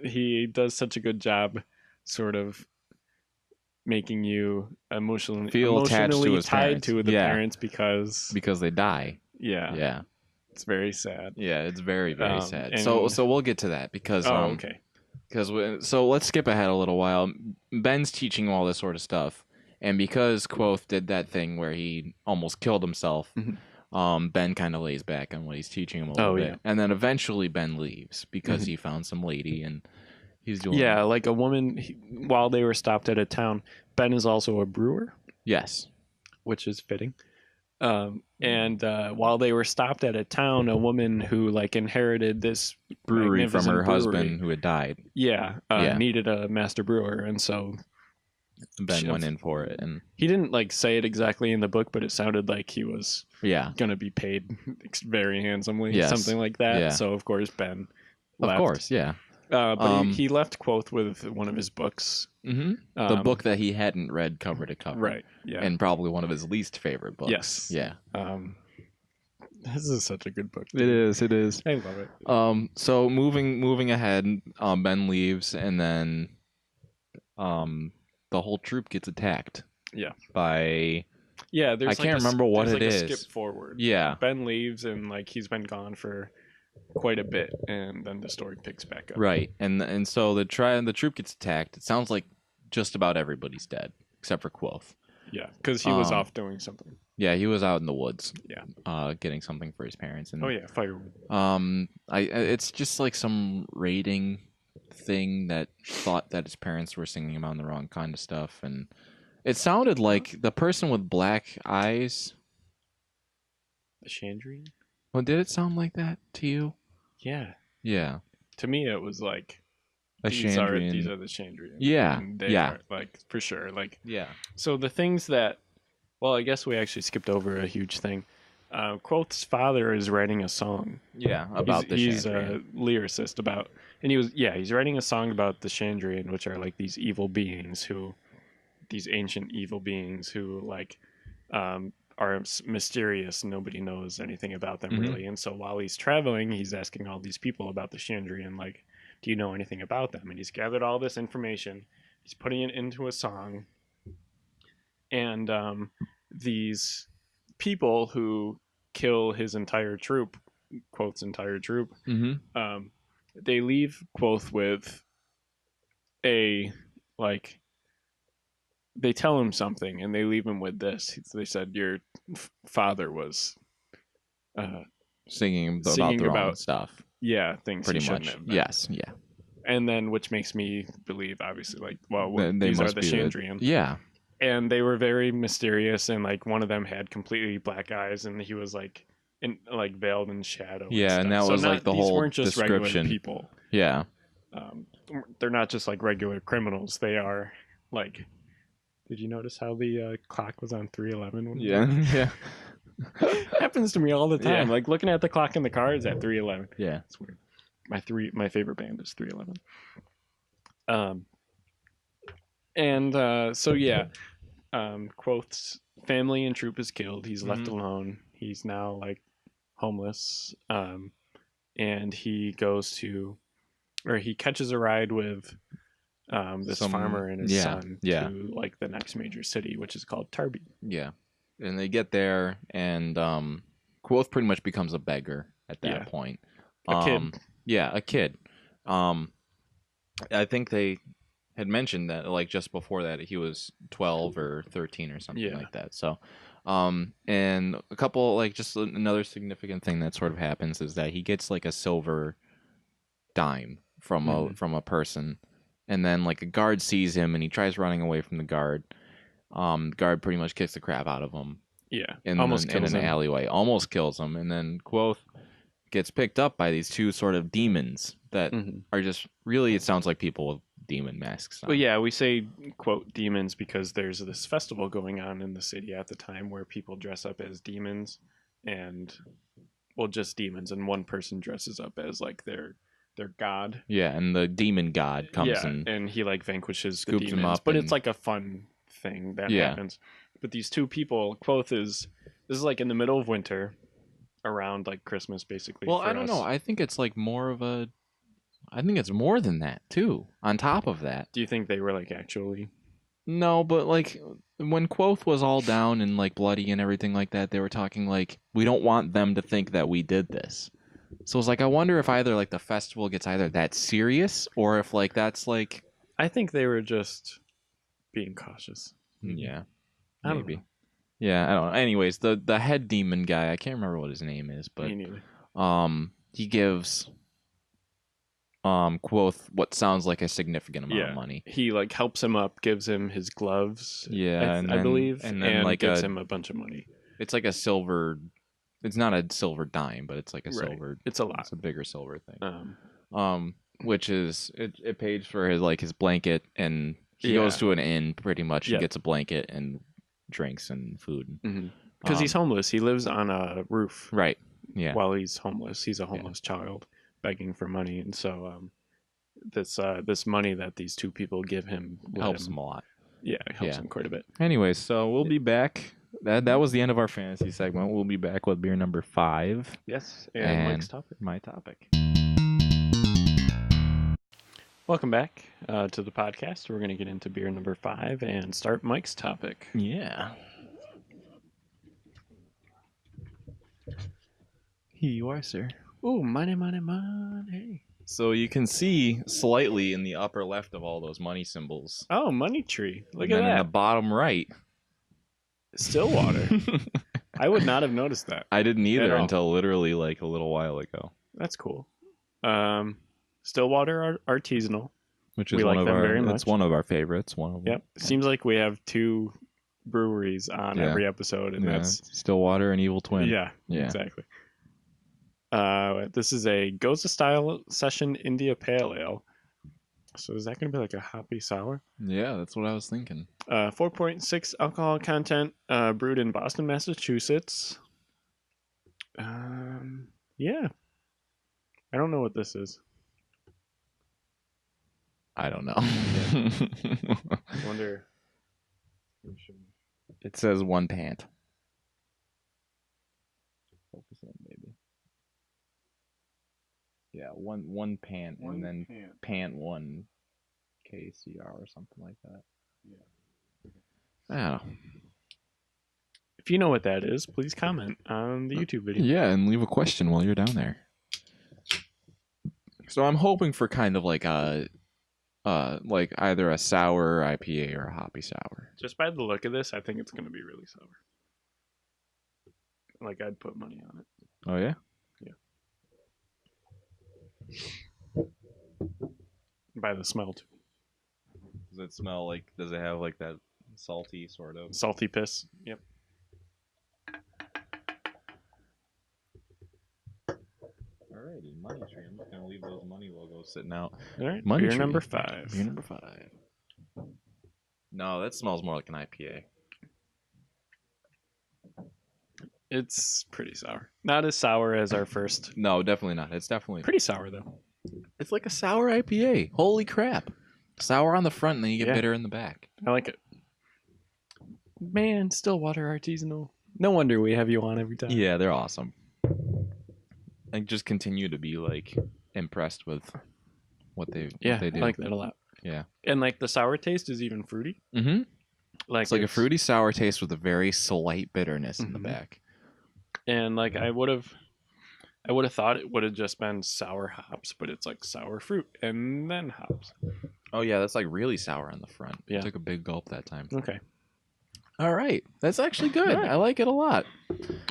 he does such a good job sort of making you emotionally tied to the parents because they die. Yeah. It's very sad. Yeah, it's very, very sad. So we'll get to that because okay. So let's skip ahead a little while. Ben's teaching all this sort of stuff, and because Quoth did that thing where he almost killed himself, Ben kind of lays back on what he's teaching him a little bit, and then eventually Ben leaves because he found some lady and he's doing like a woman. While they were stopped at a town, Ben is also a brewer. Yes, which is fitting. And while they were stopped at a town, a woman who like inherited this brewery from her husband who had died. Needed a master brewer, and so Ben went in for it. And he didn't like say it exactly in the book, but it sounded like he was gonna be paid very handsomely, something like that. Yeah. So of course Ben left. Of course, yeah. But he left Quoth with one of his books. The book that he hadn't read cover to cover. Right, yeah. And probably one of his least favorite books. Yes. Yeah. This is such a good book. It is. I love it. So moving ahead, Ben leaves, and then the whole troop gets attacked. Yeah. By... Yeah, I can't remember what it is. A skip forward. Yeah. Ben leaves, and like he's been gone for quite a bit, and then the story picks back up. Right, and so the troop gets attacked. It sounds like just about everybody's dead except for Quoth. Yeah, because he was off doing something. Yeah, he was out in the woods. Yeah, getting something for his parents. And firewood. It's just like some raiding thing that thought that his parents were singing about the wrong kind of stuff, and it sounded like the person with black eyes. The Chandrian. Well, did it sound like that to you? Yeah. Yeah. To me, it was like these are the Chandrian. Yeah. They are, like, for sure. Like, yeah. So the things that, well, I guess we actually skipped over a huge thing. Quoth's father is writing a song. Yeah, about the Chandrian. He's a lyricist about, and he's writing a song about the Chandrian, which are like these evil beings these ancient evil beings who like, are mysterious. Nobody knows anything about them really. And so while he's traveling, he's asking all these people about the Chandrian, like, do you know anything about them? And he's gathered all this information. He's putting it into a song. And these people who kill his entire troop, Quoth's entire troop. Mm-hmm. They leave Quoth with a like. They tell him something, and they leave him with this. They said, "Your father was singing singing about their own about stuff." Yeah, things Pretty he shouldn't much. have been. Yes. Yeah. And then, which makes me believe, obviously, like, well, They these are must the be Chandrians. Yeah. And they were very mysterious, and like one of them had completely black eyes, and he was like veiled in shadow. Yeah, and that so was like the these whole weren't just regular description. people. Yeah. They're not just like regular criminals. They are like. Did you notice how the clock was on 3:11? Yeah. Yeah. Happens to me all the time. Yeah. Like looking at the clock in the car is at 3:11. Yeah. It's weird. My favorite band is 3:11. So yeah, Quoth's family and troop is killed. He's left alone. He's now like homeless. And he catches a ride with this farmer and his son to like the next major city, which is called Tarby. Yeah. And they get there, and Quoth pretty much becomes a beggar at that point. A kid. Yeah, a kid. I think they had mentioned that like just before that he was 12 or 13 or something like that. So and a couple like just another significant thing that sort of happens is that he gets like a silver dime from a person, and then like a guard sees him and he tries running away from the guard. Guard pretty much kicks the crap out of him. Yeah, in an alleyway, almost kills him, and then Quoth gets picked up by these two sort of demons that are just really, it sounds like people with demon masks on. Well, yeah, we say quote demons because there's this festival going on in the city at the time where people dress up as demons, and just demons, and one person dresses up as like their god. Yeah, and the demon god comes and he like vanquishes scoops the demons, him up, but it's like a fun thing that happens. But these two people, Quoth this is like in the middle of winter, around like Christmas, basically. Well, I don't know. I think it's like more of a. I think it's more than that too. On top of that, do you think they were like actually? No, but like when Quoth was all down and like bloody and everything like that, they were talking like we don't want them to think that we did this. So it's like I wonder if either like the festival gets either that serious or if like that's like. I think they were just being cautious. Yeah, maybe. I don't know. Yeah, I don't know. Anyways, the head demon guy, I can't remember what his name is, but he gives Quoth what sounds like a significant amount of money. He like helps him up, gives him his gloves. Yeah, I believe, and then like gives him a bunch of money. It's like a silver. It's not a silver dime, but it's like a silver. It's a lot. It's a bigger silver thing. Which is it pays for his blanket, and he goes to an inn pretty much and gets a blanket and drinks and food. Because he's homeless. He lives on a roof. Right. Yeah. While he's homeless, he's a homeless child begging for money, and so this money that these two people give him helps him a lot. Yeah, it helps him quite a bit. Anyways, so we'll be back. That was the end of our fantasy segment. We'll be back with beer number 5. Yes, and Mike's topic. My topic. Welcome back to the podcast. We're going to get into beer number 5 and start Mike's topic. Yeah. Here you are, sir. Ooh, money. So you can see slightly in the upper left of all those money symbols. Oh, money tree. Look and at then that. In the bottom right. Stillwater. I would not have noticed that. I didn't either until literally like a little while ago. That's cool. Stillwater artisanal. Which is one of our it's one of our favorites. One of them. Yep. Seems like we have 2 breweries on every episode, and that's Stillwater and Evil Twin. Yeah. Exactly. This is a Goza style session India Pale Ale. So is that going to be like a hoppy sour? Yeah, that's what I was thinking. 4.6 alcohol content, brewed in Boston, Massachusetts. Yeah. I don't know what this is. I don't know. I wonder. It says 1 pant. Focus in, maybe. Yeah, one pant, and then pant 1 KCR or something like that. Yeah. I don't know. If you know what that is, please comment on the YouTube video. Yeah, and leave a question while you're down there. So I'm hoping for kind of like a like either a sour IPA or a hoppy sour. Just by the look of this, I think it's going to be really sour. Like, I'd put money on it. Oh yeah? Yeah. By the smell, too. Does it smell like, does it have like that salty sort of? Salty piss. Yep. Alrighty, Money Tree. I'm just gonna leave those money logos sitting out. All right, Money beer Tree. number 5. Beer number 5. No, that smells more like an IPA. It's pretty sour. Not as sour as our first. No, definitely not. It's definitely Pretty sour, though. It's like a sour IPA. Holy crap! Sour on the front, and then you get bitter in the back. I like it. Man, Stillwater Artisanal. No wonder we have you on every time. Yeah, they're awesome. I just continue to be like impressed with what they do. I like that a lot. Yeah, and like the sour taste is even fruity. Mm-hmm. Like it's like a fruity sour taste with a very slight bitterness in the back. And like I would have thought it would have just been sour hops, but it's like sour fruit and then hops. Oh yeah, that's like really sour on the front. Yeah, I took a big gulp that time. Okay. All right, that's actually good. Right. I like it a lot.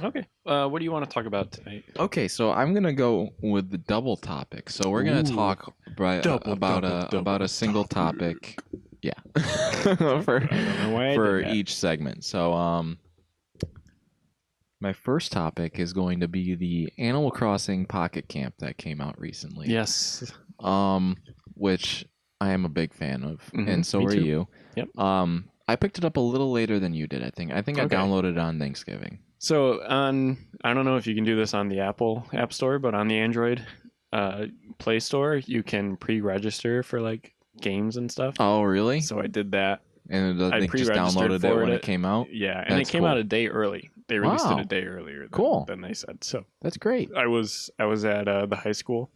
Okay. What do you want to talk about tonight? Okay, so I'm gonna go with the double topic. So we're gonna talk about a single topic. Yeah. for each segment. So my first topic is going to be the Animal Crossing Pocket Camp that came out recently. Yes. Which I am a big fan of, and so are you. Yep. I picked it up a little later than you did, I think. I downloaded it on Thanksgiving. So I don't know if you can do this on the Apple App Store, but on the Android Play Store, you can pre-register for like games and stuff. Oh, really? So I did that. And I just downloaded it when it came out? Yeah, and it came out a day early. They released it a day earlier than they said. So that's great. I was at the high school.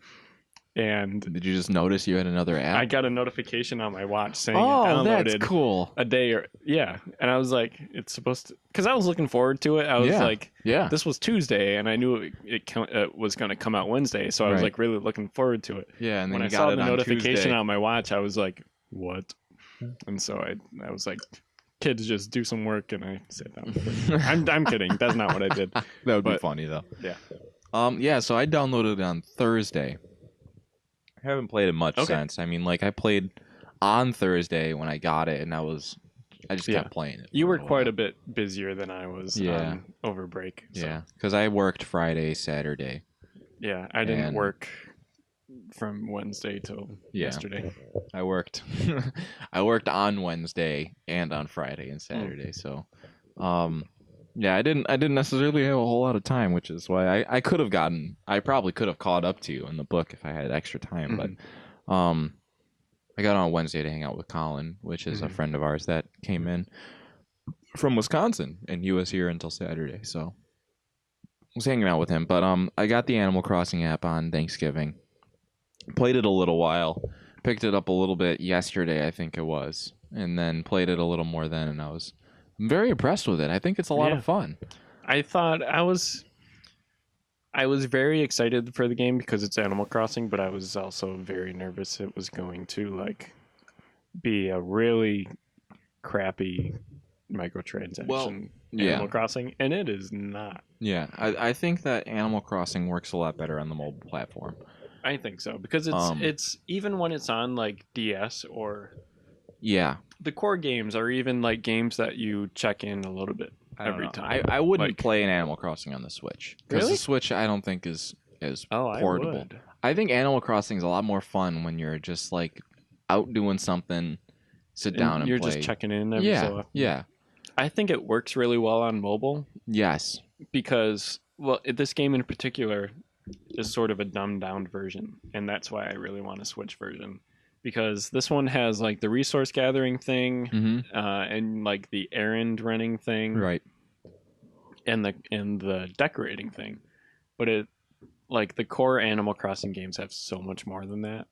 And did you just notice you had another app? I got a notification on my watch saying it downloaded. That's cool. A day and I was like, it's supposed to, because I was looking forward to it. I was like, this was Tuesday, and I knew it was going to come out Wednesday, so I was like really looking forward to it. Yeah, and then when I saw the notification on my watch, I was like, what? And so I was like, kids, just do some work, and I sat down. I'm kidding. That's not what I did. That would be funny though. Yeah. Yeah. So I downloaded it on Thursday. I haven't played it much since. I mean, like I played on Thursday when I got it, and I just kept playing it. You were quite a bit busier than I was over break. So. Yeah, because I worked Friday, Saturday. Yeah, I didn't work from Wednesday till yesterday. I worked I worked on Wednesday and on Friday and Saturday. So I didn't necessarily have a whole lot of time, which is why I probably could have caught up to you in the book if I had extra time. But I got on Wednesday to hang out with Colin, which is a friend of ours that came in from Wisconsin, and he was here until Saturday. So I was hanging out with him. But I got the Animal Crossing app on Thanksgiving. Played it a little while. Picked it up a little bit yesterday, I think it was. And then played it a little more then, and I'm very impressed with it. I think it's a lot of fun. I thought I was very excited for the game because it's Animal Crossing, but I was also very nervous it was going to like be a really crappy microtransaction Animal Crossing, and it is not. Yeah, I think that Animal Crossing works a lot better on the mobile platform. I think so because it's even when it's on like DS or the core games are even like games that you check in a little bit every time. I wouldn't play an Animal Crossing on the Switch because the Switch I don't think is portable. I think Animal Crossing is a lot more fun when you're just like out doing something, sit down and you're play. Just checking in every so often. Yeah. I think it works really well on mobile. Yes. Because this game in particular is sort of a dumbed down version, and that's why I really want a Switch version. Because this one has like the resource gathering thing, and like the errand running thing, right? And the decorating thing, but it like the core Animal Crossing games have so much more than that,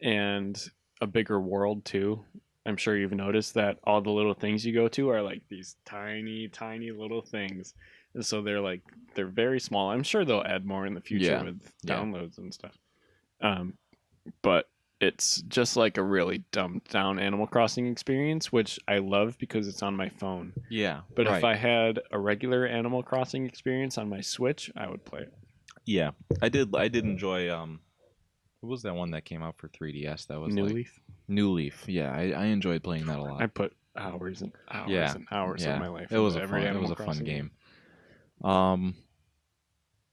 and a bigger world too. I'm sure you've noticed that all the little things you go to are like these tiny, tiny little things. And so they're very small. I'm sure they'll add more in the future with downloads and stuff. But it's just like a really dumbed down Animal Crossing experience, which I love because it's on my phone. Yeah. But if I had a regular Animal Crossing experience on my Switch, I would play it. Yeah. I did enjoy what was that one that came out for 3DS that was New Leaf? New Leaf. Yeah, I enjoyed playing that a lot. I put hours and hours and hours of my life. It was a fun game.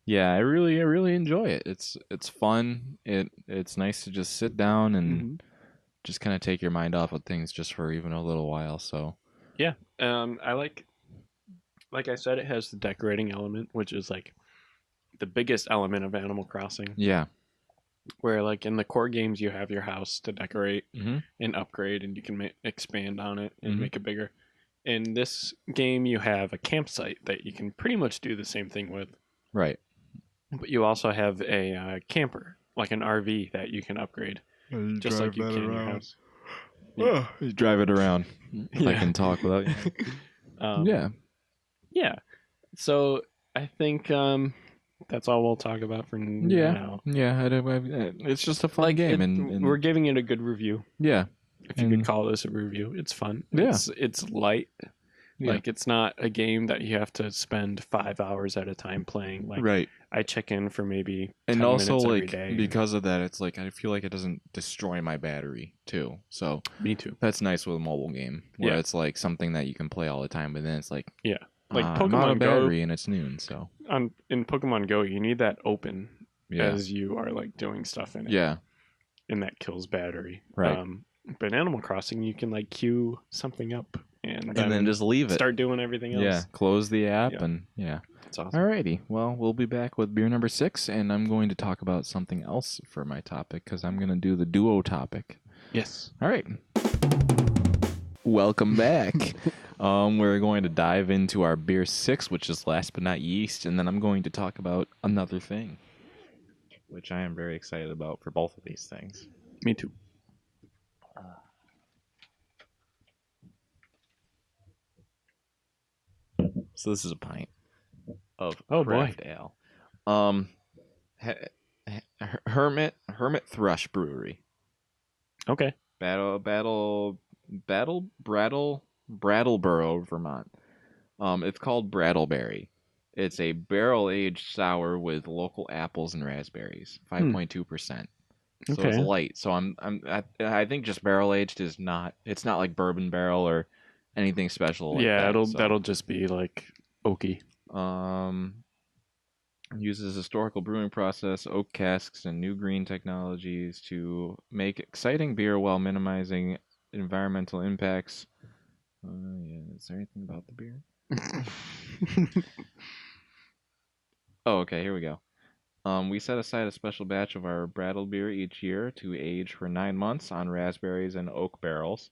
Yeah, I really enjoy it. It's fun. It's nice to just sit down and just kind of take your mind off of things just for even a little while. So yeah, I like I said, it has the decorating element, which is like the biggest element of Animal Crossing. Yeah, where like in the core games you have your house to decorate and upgrade, and you can expand on it and make it bigger. In this game, you have a campsite that you can pretty much do the same thing with. Right. But you also have a camper, like an RV that you can upgrade, just like you can in your house. Yeah. You drive it around. I can talk without you. Yeah. So I think that's all we'll talk about for now. Yeah. It's just a fun game, and we're giving it a good review. Yeah. If you could call this a review, it's fun. Yeah. It's light. Yeah. Like, it's not a game that you have to spend 5 hours at a time playing. Like, right. I check in for maybe 10 and also minutes like every day. because of that, it's like I feel like it doesn't destroy my battery too. So me too. That's nice with a mobile game where it's like something that you can play all the time, but then it's like like Pokemon I'm out of battery Go, and it's noon. So in Pokemon Go, you need that open as you are like doing stuff in it. Yeah, and that kills battery. Right. But in Animal Crossing, you can like queue something up and then just leave it. Start doing everything else. Yeah, close the app and That's awesome. Alrighty, well, we'll be back with beer number 6, and I'm going to talk about something else for my topic because I'm going to do the duo topic. Yes. All right. Welcome back. We're going to dive into our beer 6, which is last but not least, and then I'm going to talk about another thing, which I am very excited about for both of these things. Me too. So this is a pint of craft ale. Hermit Thrush Brewery. Okay. Brattleboro, Vermont. It's called Brattleberry. It's a barrel-aged sour with local apples and raspberries. 5.2%. So it's light. So I think just barrel-aged is not. It's not like bourbon barrel or anything special. Like that'll just be like oaky. Uses historical brewing process, oak casks, and new green technologies to make exciting beer while minimizing environmental impacts. Is there anything about the beer? Oh, okay, here we go. We set aside a special batch of our Brattle beer each year to age for 9 months on raspberries and oak barrels.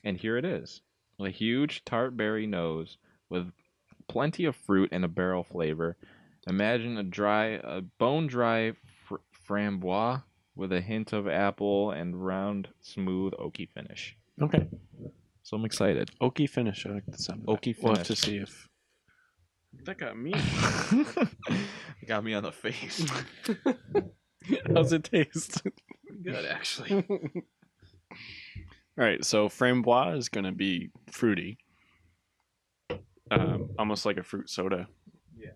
And here it is. A huge tart berry nose with plenty of fruit and a barrel flavor. Imagine a bone-dry framboise with a hint of apple and round, smooth, oaky finish. Okay. So I'm excited. Oaky finish. I like the sound of that. Oaky finish. We'll have to see if... That got me. It got me on the face. How's it taste? Good, actually. All right, so framboise is going to be fruity. Almost like a fruit soda. Yeah.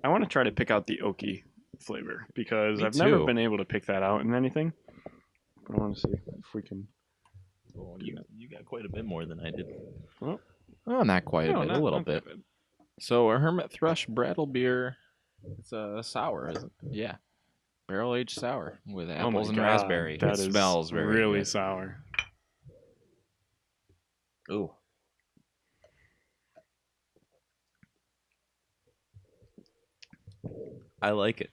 I want to try to pick out the oaky flavor because I've never been able to pick that out in anything. But I want to see if we can. Oh, you got quite a bit more than I did. Well, not quite a bit, a little bit. So a Hermit Thrush Brattle beer. It's a sour, isn't it? Yeah. Barrel aged sour with apples and raspberry. That smells very really good. Sour. Ooh. I like it.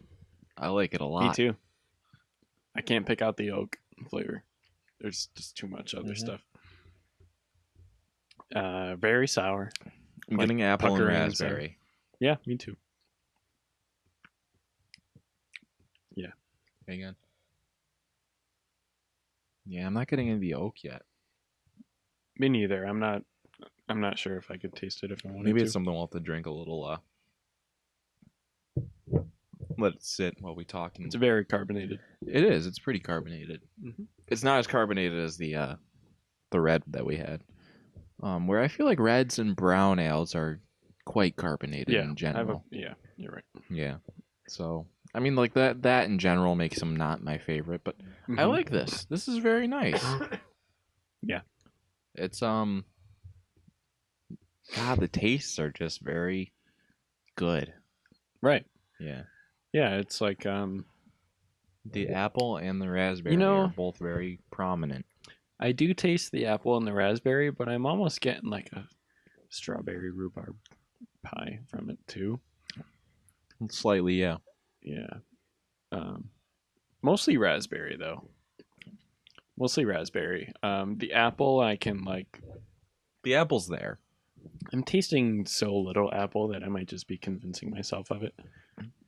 I like it a lot. Me too. I can't pick out the oak flavor. There's just too much other stuff. Very sour. I'm getting apple and raspberry. Yeah, me too. Yeah. Hang on. Yeah, I'm not getting into the oak yet. Me neither. I'm not sure if I could taste it if I wanted Maybe to. it's something we'll have to drink a little. Let it sit while we talk. It's very carbonated. It is. It's pretty carbonated. Mm-hmm. It's not as carbonated as the red that we had. Where I feel like reds and brown ales are quite carbonated in general. Yeah, you're right. Yeah. So I mean, like that in general makes them not my favorite, but I like this. This is very nice. Yeah. It's God, the tastes are just very good. Right. Yeah. Yeah, it's like The apple and the raspberry are both very prominent. I do taste the apple and the raspberry, but I'm almost getting like a strawberry rhubarb pie from it too. Slightly, yeah. Yeah. Mostly raspberry though. Mostly raspberry. The apple I can like. The apple's there. I'm tasting so little apple that I might just be convincing myself of it.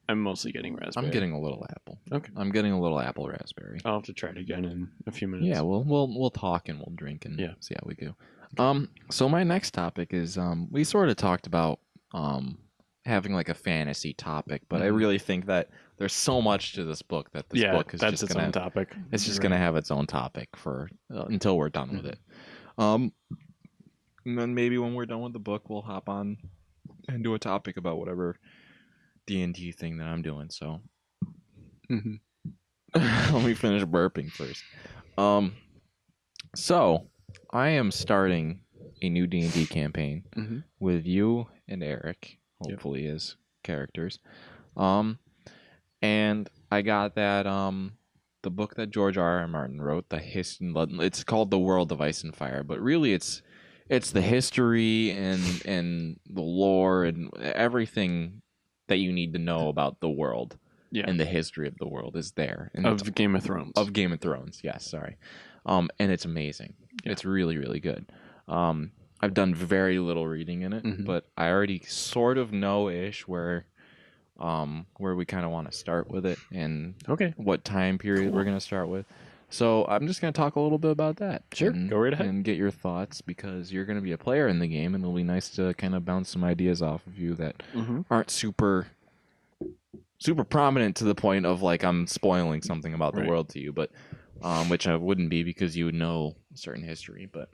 I'm mostly getting raspberry. I'm getting a little apple. Okay. I'm getting a little apple raspberry. I'll have to try it again in a few minutes. Yeah, we'll talk and we'll drink and see how we go. So my next topic is we sort of talked about having like a fantasy topic, but I really think that there's so much to this book that this book is that's just its gonna own topic. it's just gonna have its own topic for until we're done with it. And then maybe when we're done with the book, we'll hop on and do a topic about whatever D&D thing that I'm doing. So let me finish burping first. So I am starting a new D&D campaign with you and Eric, hopefully as characters. And I got that the book that George R.R. Martin wrote, it's called The World of Ice and Fire, but really it's the history and the lore and everything that you need to know about the world and the history of the world is there. And of Game of Thrones. Of Game of Thrones, yes, sorry. And it's amazing. Yeah. It's really, really good. I've done very little reading in it, but I already sort of know-ish where we kind of want to start with it and what time period we're going to start with. So I'm just going to talk a little bit about that. Sure, go right ahead. And get your thoughts, because you're going to be a player in the game, and it'll be nice to kind of bounce some ideas off of you that aren't super prominent to the point of like I'm spoiling something about the world to you, but which I wouldn't be because you would know certain history. But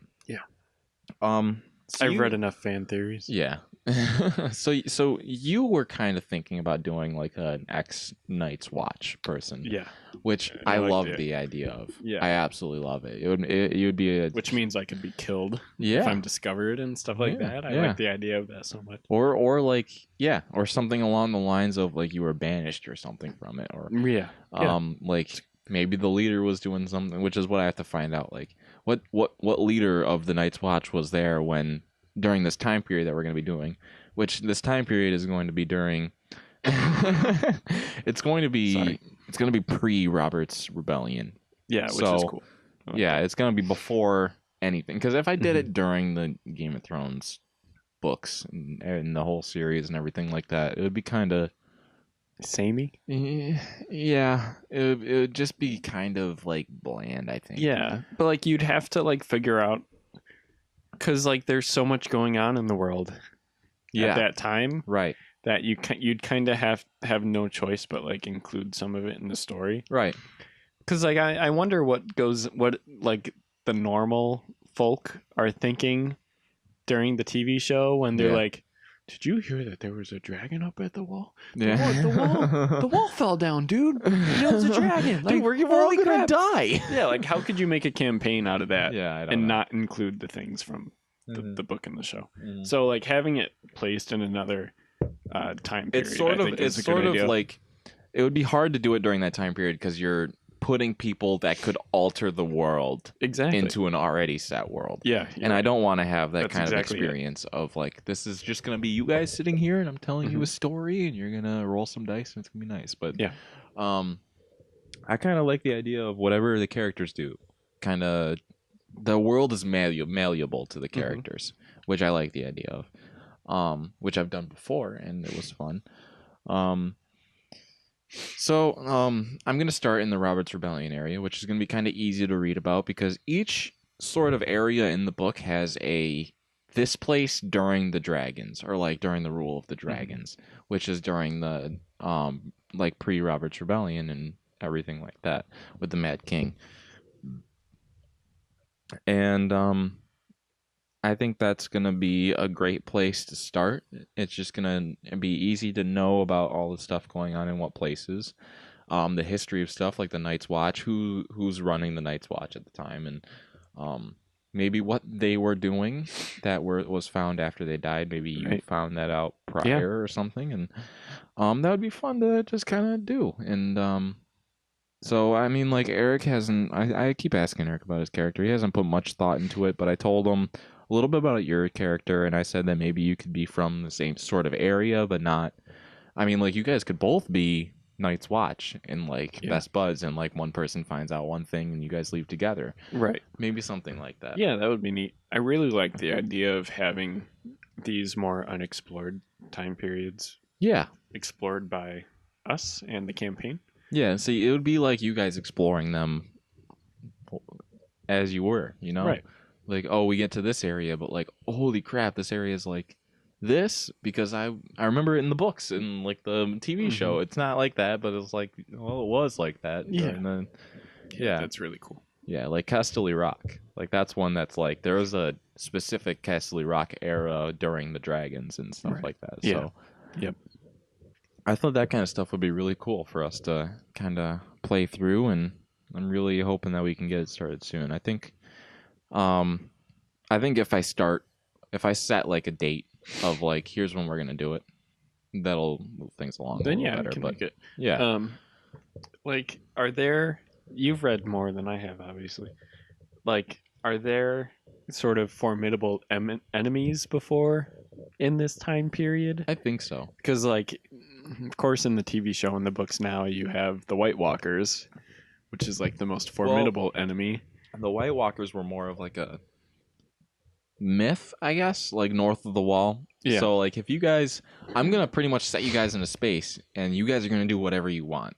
I've read enough fan theories. Yeah. So you were kind of thinking about doing like an X Night's Watch person. Yeah. Which I love the idea of. Yeah. I absolutely love it. It would be which means I could be killed if I'm discovered and stuff like that. I like the idea of that so much. Or like or something along the lines of like you were banished or something from it, or like maybe the leader was doing something, which is what I have to find out. Like what leader of the Night's Watch was there during this time period that we're going to be doing, which this time period is going to be during it's going to be pre-Robert's Rebellion. Yeah, which is cool. It's going to be before anything, because if I did it during the Game of Thrones books and the whole series and everything like that, it would be kind of samey. Yeah, it would just be kind of like bland, I think. Yeah, but like you'd have to like figure out, because like there's so much going on in the world at that time, right? That you'd kind of have no choice but like include some of it in the story, right? Because like I wonder what like the normal folk are thinking during the TV show when they're like, "Did you hear that there was a dragon up at the wall? The wall fell down, dude. It was a dragon. Like, dude, we're all gonna die." Yeah, like how could you make a campaign out of that? Yeah, I don't and know. Not include the things from the book and the show. So like having it placed in another time period, it's sort of like it would be hard to do it during that time period because you're putting people that could alter the world into an already set world. Yeah. And I don't want to have that kind of experience of like, this is just going to be you guys sitting here and I'm telling you a story and you're going to roll some dice and it's going to be nice. But I kind of like the idea of whatever the characters do. Kind of, the world is malleable to the characters, which I like the idea of, which I've done before and it was fun. So, I'm going to start in the Robert's Rebellion area, which is going to be kind of easy to read about because each sort of area in the book has this place during the dragons, or like during the rule of the dragons, which is during the like pre-Robert's Rebellion and everything like that with the Mad King. And I think that's going to be a great place to start. It's just going to be easy to know about all the stuff going on in what places. The history of stuff like the Night's Watch, who's running the Night's Watch at the time, and maybe what they were doing that was found after they died. Maybe you found that out prior or something, and that would be fun to just kind of do. And so I mean, like Eric hasn't. I keep asking Eric about his character. He hasn't put much thought into it, but I told him a little bit about your character, and I said that maybe you could be from the same sort of area, but not. I mean, like you guys could both be Night's Watch and like best buds, and like one person finds out one thing and you guys leave together. Right. Maybe something like that. Yeah, that would be neat. I really like the idea of having these more unexplored time periods. Yeah. Explored by us and the campaign. Yeah, see, it would be like you guys exploring them as you were, you know? Right. Like, oh, we get to this area, but like, holy crap, this area is like this, because I remember it in the books and like the TV show. It's not like that, but it's like, well, it was like that. Yeah. And then, that's really cool. Yeah, like Casterly Rock. Like that's one that's like there was a specific Casterly Rock era during the dragons and stuff like that. So, yep. I thought that kind of stuff would be really cool for us to kind of play through, and I'm really hoping that we can get it started soon. I think if I set like a date of like here's when we're gonna do it, that'll move things along. Then better. We can make it. Yeah. Like, are there? You've read more than I have, obviously. Like, are there sort of formidable enemies before in this time period? I think so. Because, like, of course, in the TV show and the books now, you have the White Walkers, which is like the most formidable enemy. The White Walkers were more of like a myth, I guess, like north of the wall. Yeah. So, like, if you guys, I'm gonna pretty much set you guys into space, and you guys are gonna do whatever you want.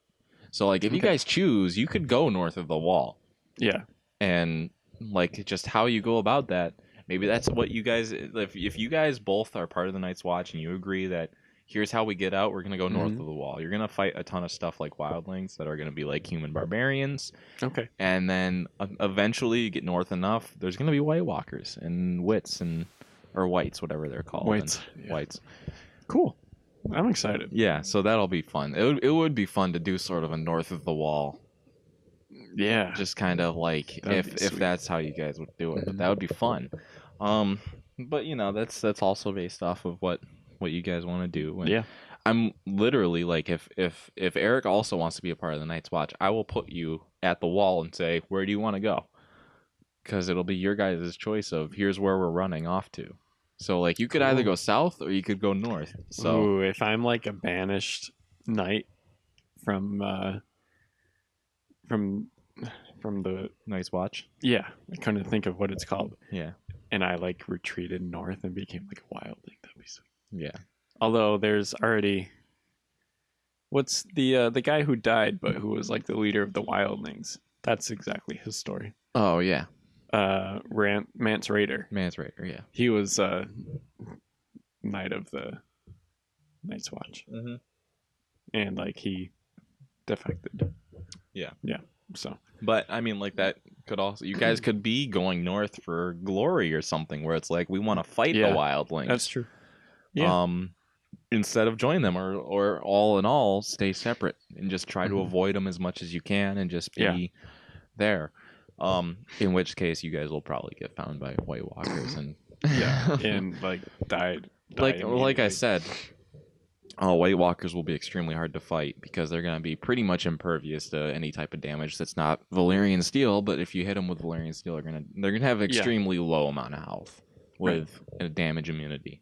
So, like, if you guys choose, you could go north of the wall. Yeah. And, like, just how you go about that, maybe that's what you guys... If you guys both are part of the Night's Watch and you agree that here's how we get out, we're going to go north of the wall. You're going to fight a ton of stuff like wildlings that are going to be like human barbarians. Okay. And then eventually you get north enough, there's going to be White Walkers and Wits or Whites, whatever they're called. Whites. Cool. I'm excited. Yeah, so that'll be fun. It would be fun to do sort of a north of the wall. Yeah. Just kind of like if that's how you guys would do it. But that would be fun. But you know, that's also based off of what you guys want to do. And I'm literally like if Eric also wants to be a part of the Night's Watch, I will put you at the wall and say, where do you want to go? Because it'll be your guys' choice of here's where we're running off to. So, like, you could either go south or you could go north. So, ooh, if I'm like a banished knight from the Night's Watch. Yeah, I couldn't think of what it's called. Yeah, and I like retreated north and became like a wildling. That'd be sweet. Yeah. Although there's already, what's the guy who died but who was like the leader of the wildlings? That's exactly his story. Oh yeah. Mance Raider. Mance Raider, yeah. He was knight of the Night's Watch. Mm-hmm. And like he defected. Yeah. Yeah. So, but I mean, like that could also, you guys could be going north for glory or something where it's like we want to fight the wildlings. That's true. Yeah. Instead of join them, or all in all stay separate and just try to avoid them as much as you can and just be there. In which case you guys will probably get found by White Walkers and and like died like I said, White Walkers will be extremely hard to fight because they're going to be pretty much impervious to any type of damage that's not Valyrian steel. But if you hit them with Valyrian steel, they're gonna have extremely low amount of health with a damage immunity,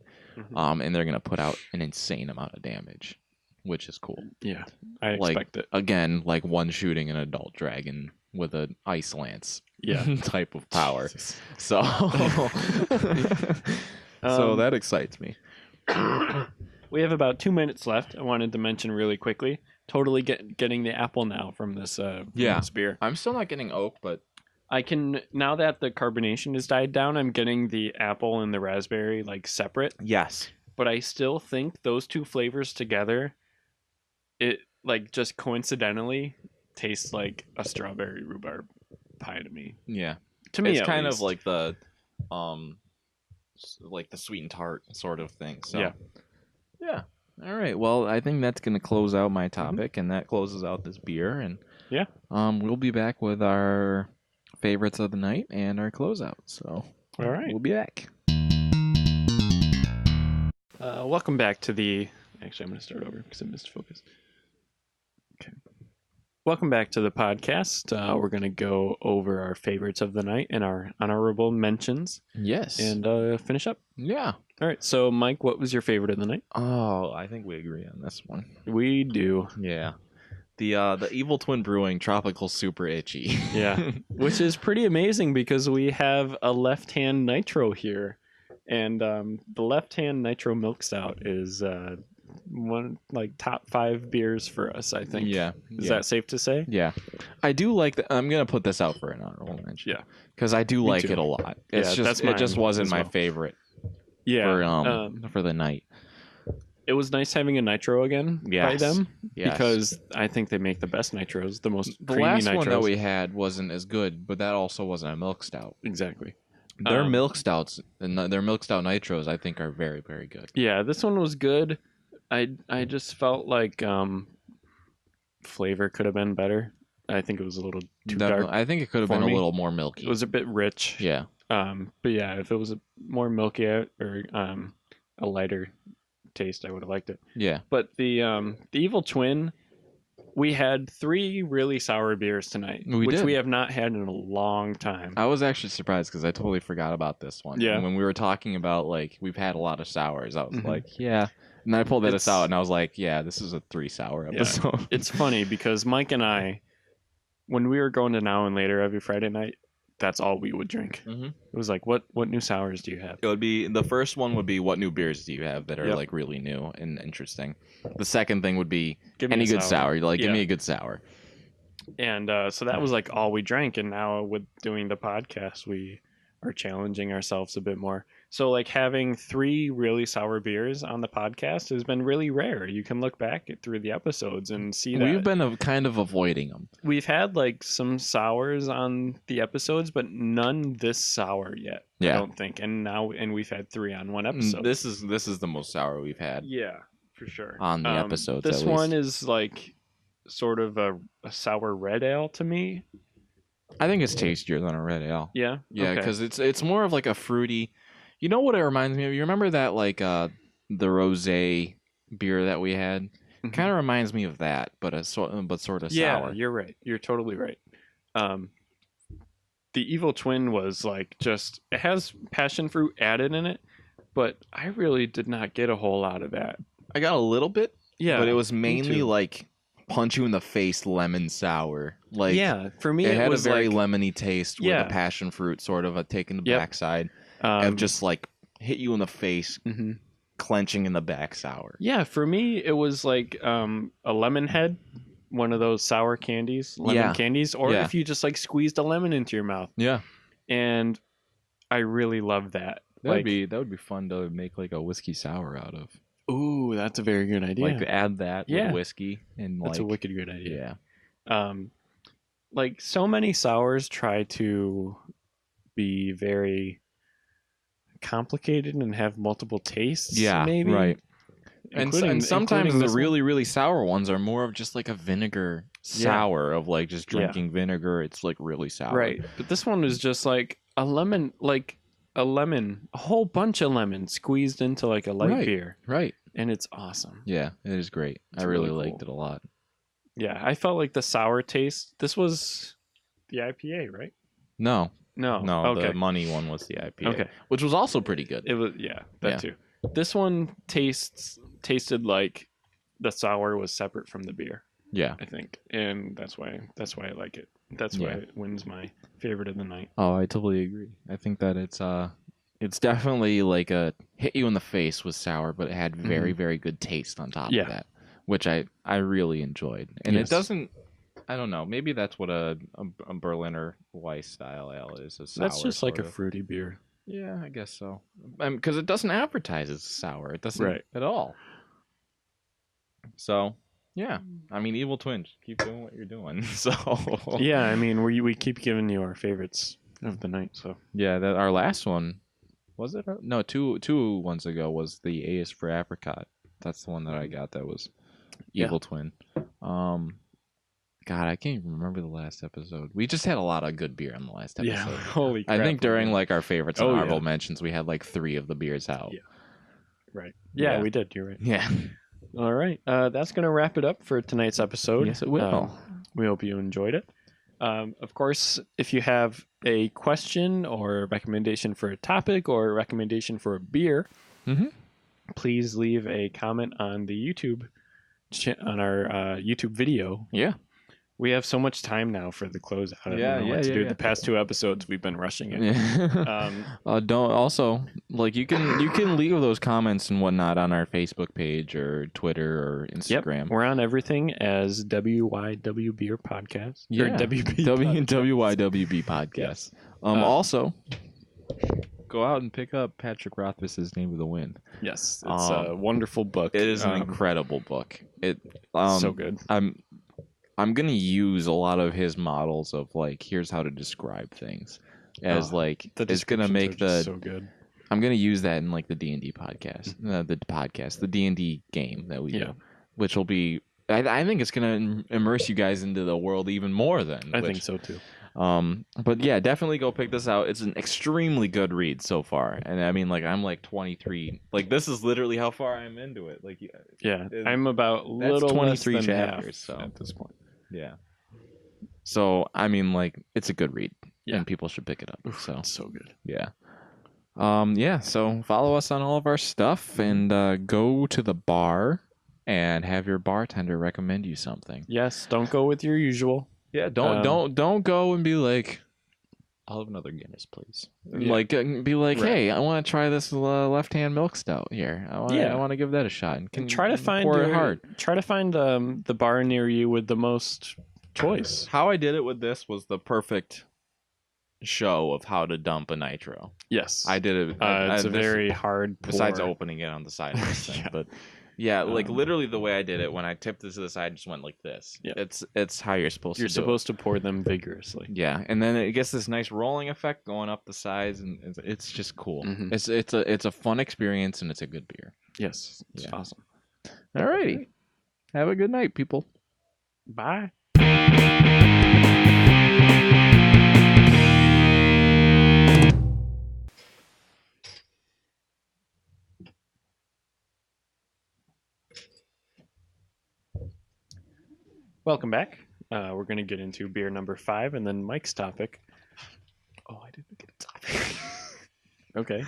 and they're gonna put out an insane amount of damage, which is cool. Yeah, I expect it. Again, like one shooting an adult dragon with an ice lance type of power. So so that excites me. We have about 2 minutes left. I wanted to mention really quickly. Totally getting the apple now from this this beer. I'm still not getting oak, but I can, now that the carbonation has died down, I'm getting the apple and the raspberry like separate. yes. But I still think those two flavors together, it like just coincidentally tastes like a strawberry rhubarb pie to me. Yeah. To me, It's at kind least. of like the sweet and tart sort of thing. So Yeah. Yeah. All right. Well, I think that's going to close out my topic, and that closes out this beer. And Yeah. we'll be back with our favorites of the night and our closeout. So All right. we'll be back. Welcome back to the. Actually, I'm going to start over because I missed focus. Okay. Welcome back to the podcast. We're going to go over our favorites of the night and our honorable mentions. Yes. And finish up. Yeah. All right. So, Mike, what was your favorite of the night? Oh, I think we agree on this one. We do. Yeah. The Evil Twin Brewing Tropical Super Itchy. Yeah. Which is pretty amazing because we have a left-hand nitro here. And the left-hand nitro milk stout is one like top 5 beers for us, I think. Yeah. Is that safe to say? Yeah. I do like that. I'm going to put this out for an honorable mention. Yeah. Because I do like too. it a lot. Yeah, It just wasn't my favorite Yeah. for the night. It was nice having a nitro again by them Yes. because I think they make the best nitros, the most The creamy last nitros. one that we had wasn't as good, but that also wasn't a milk stout. Exactly. Their milk stouts and their milk stout nitros, I think, are very, very good. Yeah, this one was good. I just felt like flavor could have been better. I think it was a little too dark. I think it could have for been me. a little more milky. It was a bit rich. Yeah. But yeah, if it was a more milky or a lighter taste, I would have liked it. Yeah. But the Evil Twin, we had 3 really sour beers tonight, which we have not had in a long time. I was actually surprised because I totally forgot about this one. Yeah. And when we were talking about like we've had a lot of sours, I was like, yeah. And then I pulled this out and I was like, yeah, this is a 3 sour episode. It's funny because Mike and I, when we were going to Now and Later every Friday night, that's all we would drink. Mm-hmm. It was like, what new sours do you have? It would be the first one would be what new beers do you have that are like really new and interesting. The second thing would be any good sour. You're like, give me a good sour. And so that was like all we drank. And now with doing the podcast, we are challenging ourselves a bit more. So like having 3 really sour beers on the podcast has been really rare. You can look back through the episodes and see that we've been kind of avoiding them. We've had like some sours on the episodes, but none this sour yet. Yeah. I don't think. And we've had 3 on one episode. This is the most sour we've had. Yeah, for sure. On the episodes. This one is like sort of a sour red ale to me. I think it's tastier than a red ale. Yeah. Yeah, because it's more of like a fruity. You know what it reminds me of? You remember that like the rosé beer that we had? Mm-hmm. Kind of reminds me of that, but sort of sour. Yeah, you're right. You're totally right. The Evil Twin was like just it has passion fruit added in it, but I really did not get a whole lot of that. I got a little bit. Yeah, but it was mainly like punch you in the face lemon sour. Like for me it had was a very like, lemony taste with a passion fruit sort of a take in the backside. Of just like hit you in the face, clenching in the back sour. Yeah, for me it was like a lemon head, one of those sour candies, lemon candies, or if you just like squeezed a lemon into your mouth. Yeah, and I really love that. That would be fun to make like a whiskey sour out of. Ooh, that's a very good idea. Like add that with whiskey and that's a wicked good idea. Yeah. Like so many sours try to be very complicated and have multiple tastes. Yeah, maybe. Right. And sometimes the really, really sour ones are more of just like a vinegar sour of like just drinking vinegar. It's like really sour. Right. But this one is just like a lemon, a whole bunch of lemons squeezed into like a light beer. Right. And it's awesome. Yeah, it is great. I really liked it a lot. Yeah, I felt like the sour taste. This was the IPA, right? No. Okay. The money one was the IPA. Okay. Which was also pretty good. It was that too. This one tasted like the sour was separate from the beer. Yeah. I think. And that's why I like it. That's why it wins my favorite of the night. Oh, I totally agree. I think that it's definitely like a hit you in the face with sour, but it had very, very good taste on top of that, which I really enjoyed. And it doesn't, I don't know, maybe that's what a Berliner Weiss style ale is. A sour, that's just like a fruity beer. Yeah, I guess so. Because it doesn't advertise as sour. It doesn't at all. So, yeah. I mean, Evil Twin, keep doing what you're doing. So yeah, I mean, we keep giving you our favorites of the night. So yeah, our last one, was it? No, two ones ago was the A is for Apricot. That's the one that I got. That was Evil Twin. God, I can't even remember the last episode. We just had a lot of good beer on the last episode. Yeah, holy crap. I think during like our favorites and honorable mentions, we had like 3 of the beers out. Yeah. Right. Yeah, we did. You're right. Yeah. All right. That's going to wrap it up for tonight's episode. Yes, it will. We hope you enjoyed it. Of course, if you have a question or a recommendation for a topic or a recommendation for a beer, please leave a comment on the YouTube on our YouTube video. Yeah. We have so much time now for the closeout. I don't know what to do. The past 2 episodes, we've been rushing it. Don't also like you can leave those comments and whatnot on our Facebook page or Twitter or Instagram. Yep. We're on everything as WYW Beer Podcast. Yeah, or WB WYWB Podcast. Also, go out and pick up Patrick Rothfuss's Name of the Wind. Yes, it's a wonderful book. It is an incredible book. It so good. I'm gonna use a lot of his models of like here's how to describe things as like it's gonna make so good. I'm gonna use that in like the D&D podcast, the D&D game that we do, which will be I think it's gonna immerse you guys into the world even more. I think so too. But yeah, definitely go pick this out. It's an extremely good read so far, and I mean like I'm like 23. Like this is literally how far I'm into it. Like I'm about little 23 less than chapters half so at this point. Yeah. So I mean, like, it's a good read, and people should pick it up. So it's so good. Yeah. Yeah. So follow us on all of our stuff, and go to the bar and have your bartender recommend you something. Yes. Don't go with your usual. Yeah. Don't go and be like, I'll have another Guinness, please. Yeah. Like, be like, hey, I want to try this left-hand milk stout here. I want to give that a shot. And try to find the bar near you with the most choice. How I did it with this was the perfect show of how to dump a nitro. Yes, I did it. It's a very hard pour. Besides opening it on the side of this thing, but. Yeah, like literally the way I did it when I tipped this to the side, just went like this. Yeah, it's how you're supposed to. You're supposed to pour them vigorously. Yeah, and then it gets this nice rolling effect going up the sides, and it's just cool. Mm-hmm. It's a fun experience, and it's a good beer. Yes, it's awesome. Alrighty, have a good night, people. Bye. Welcome back. We're going to get into beer number 5 and then Mike's topic. Oh, I didn't get a topic. Okay.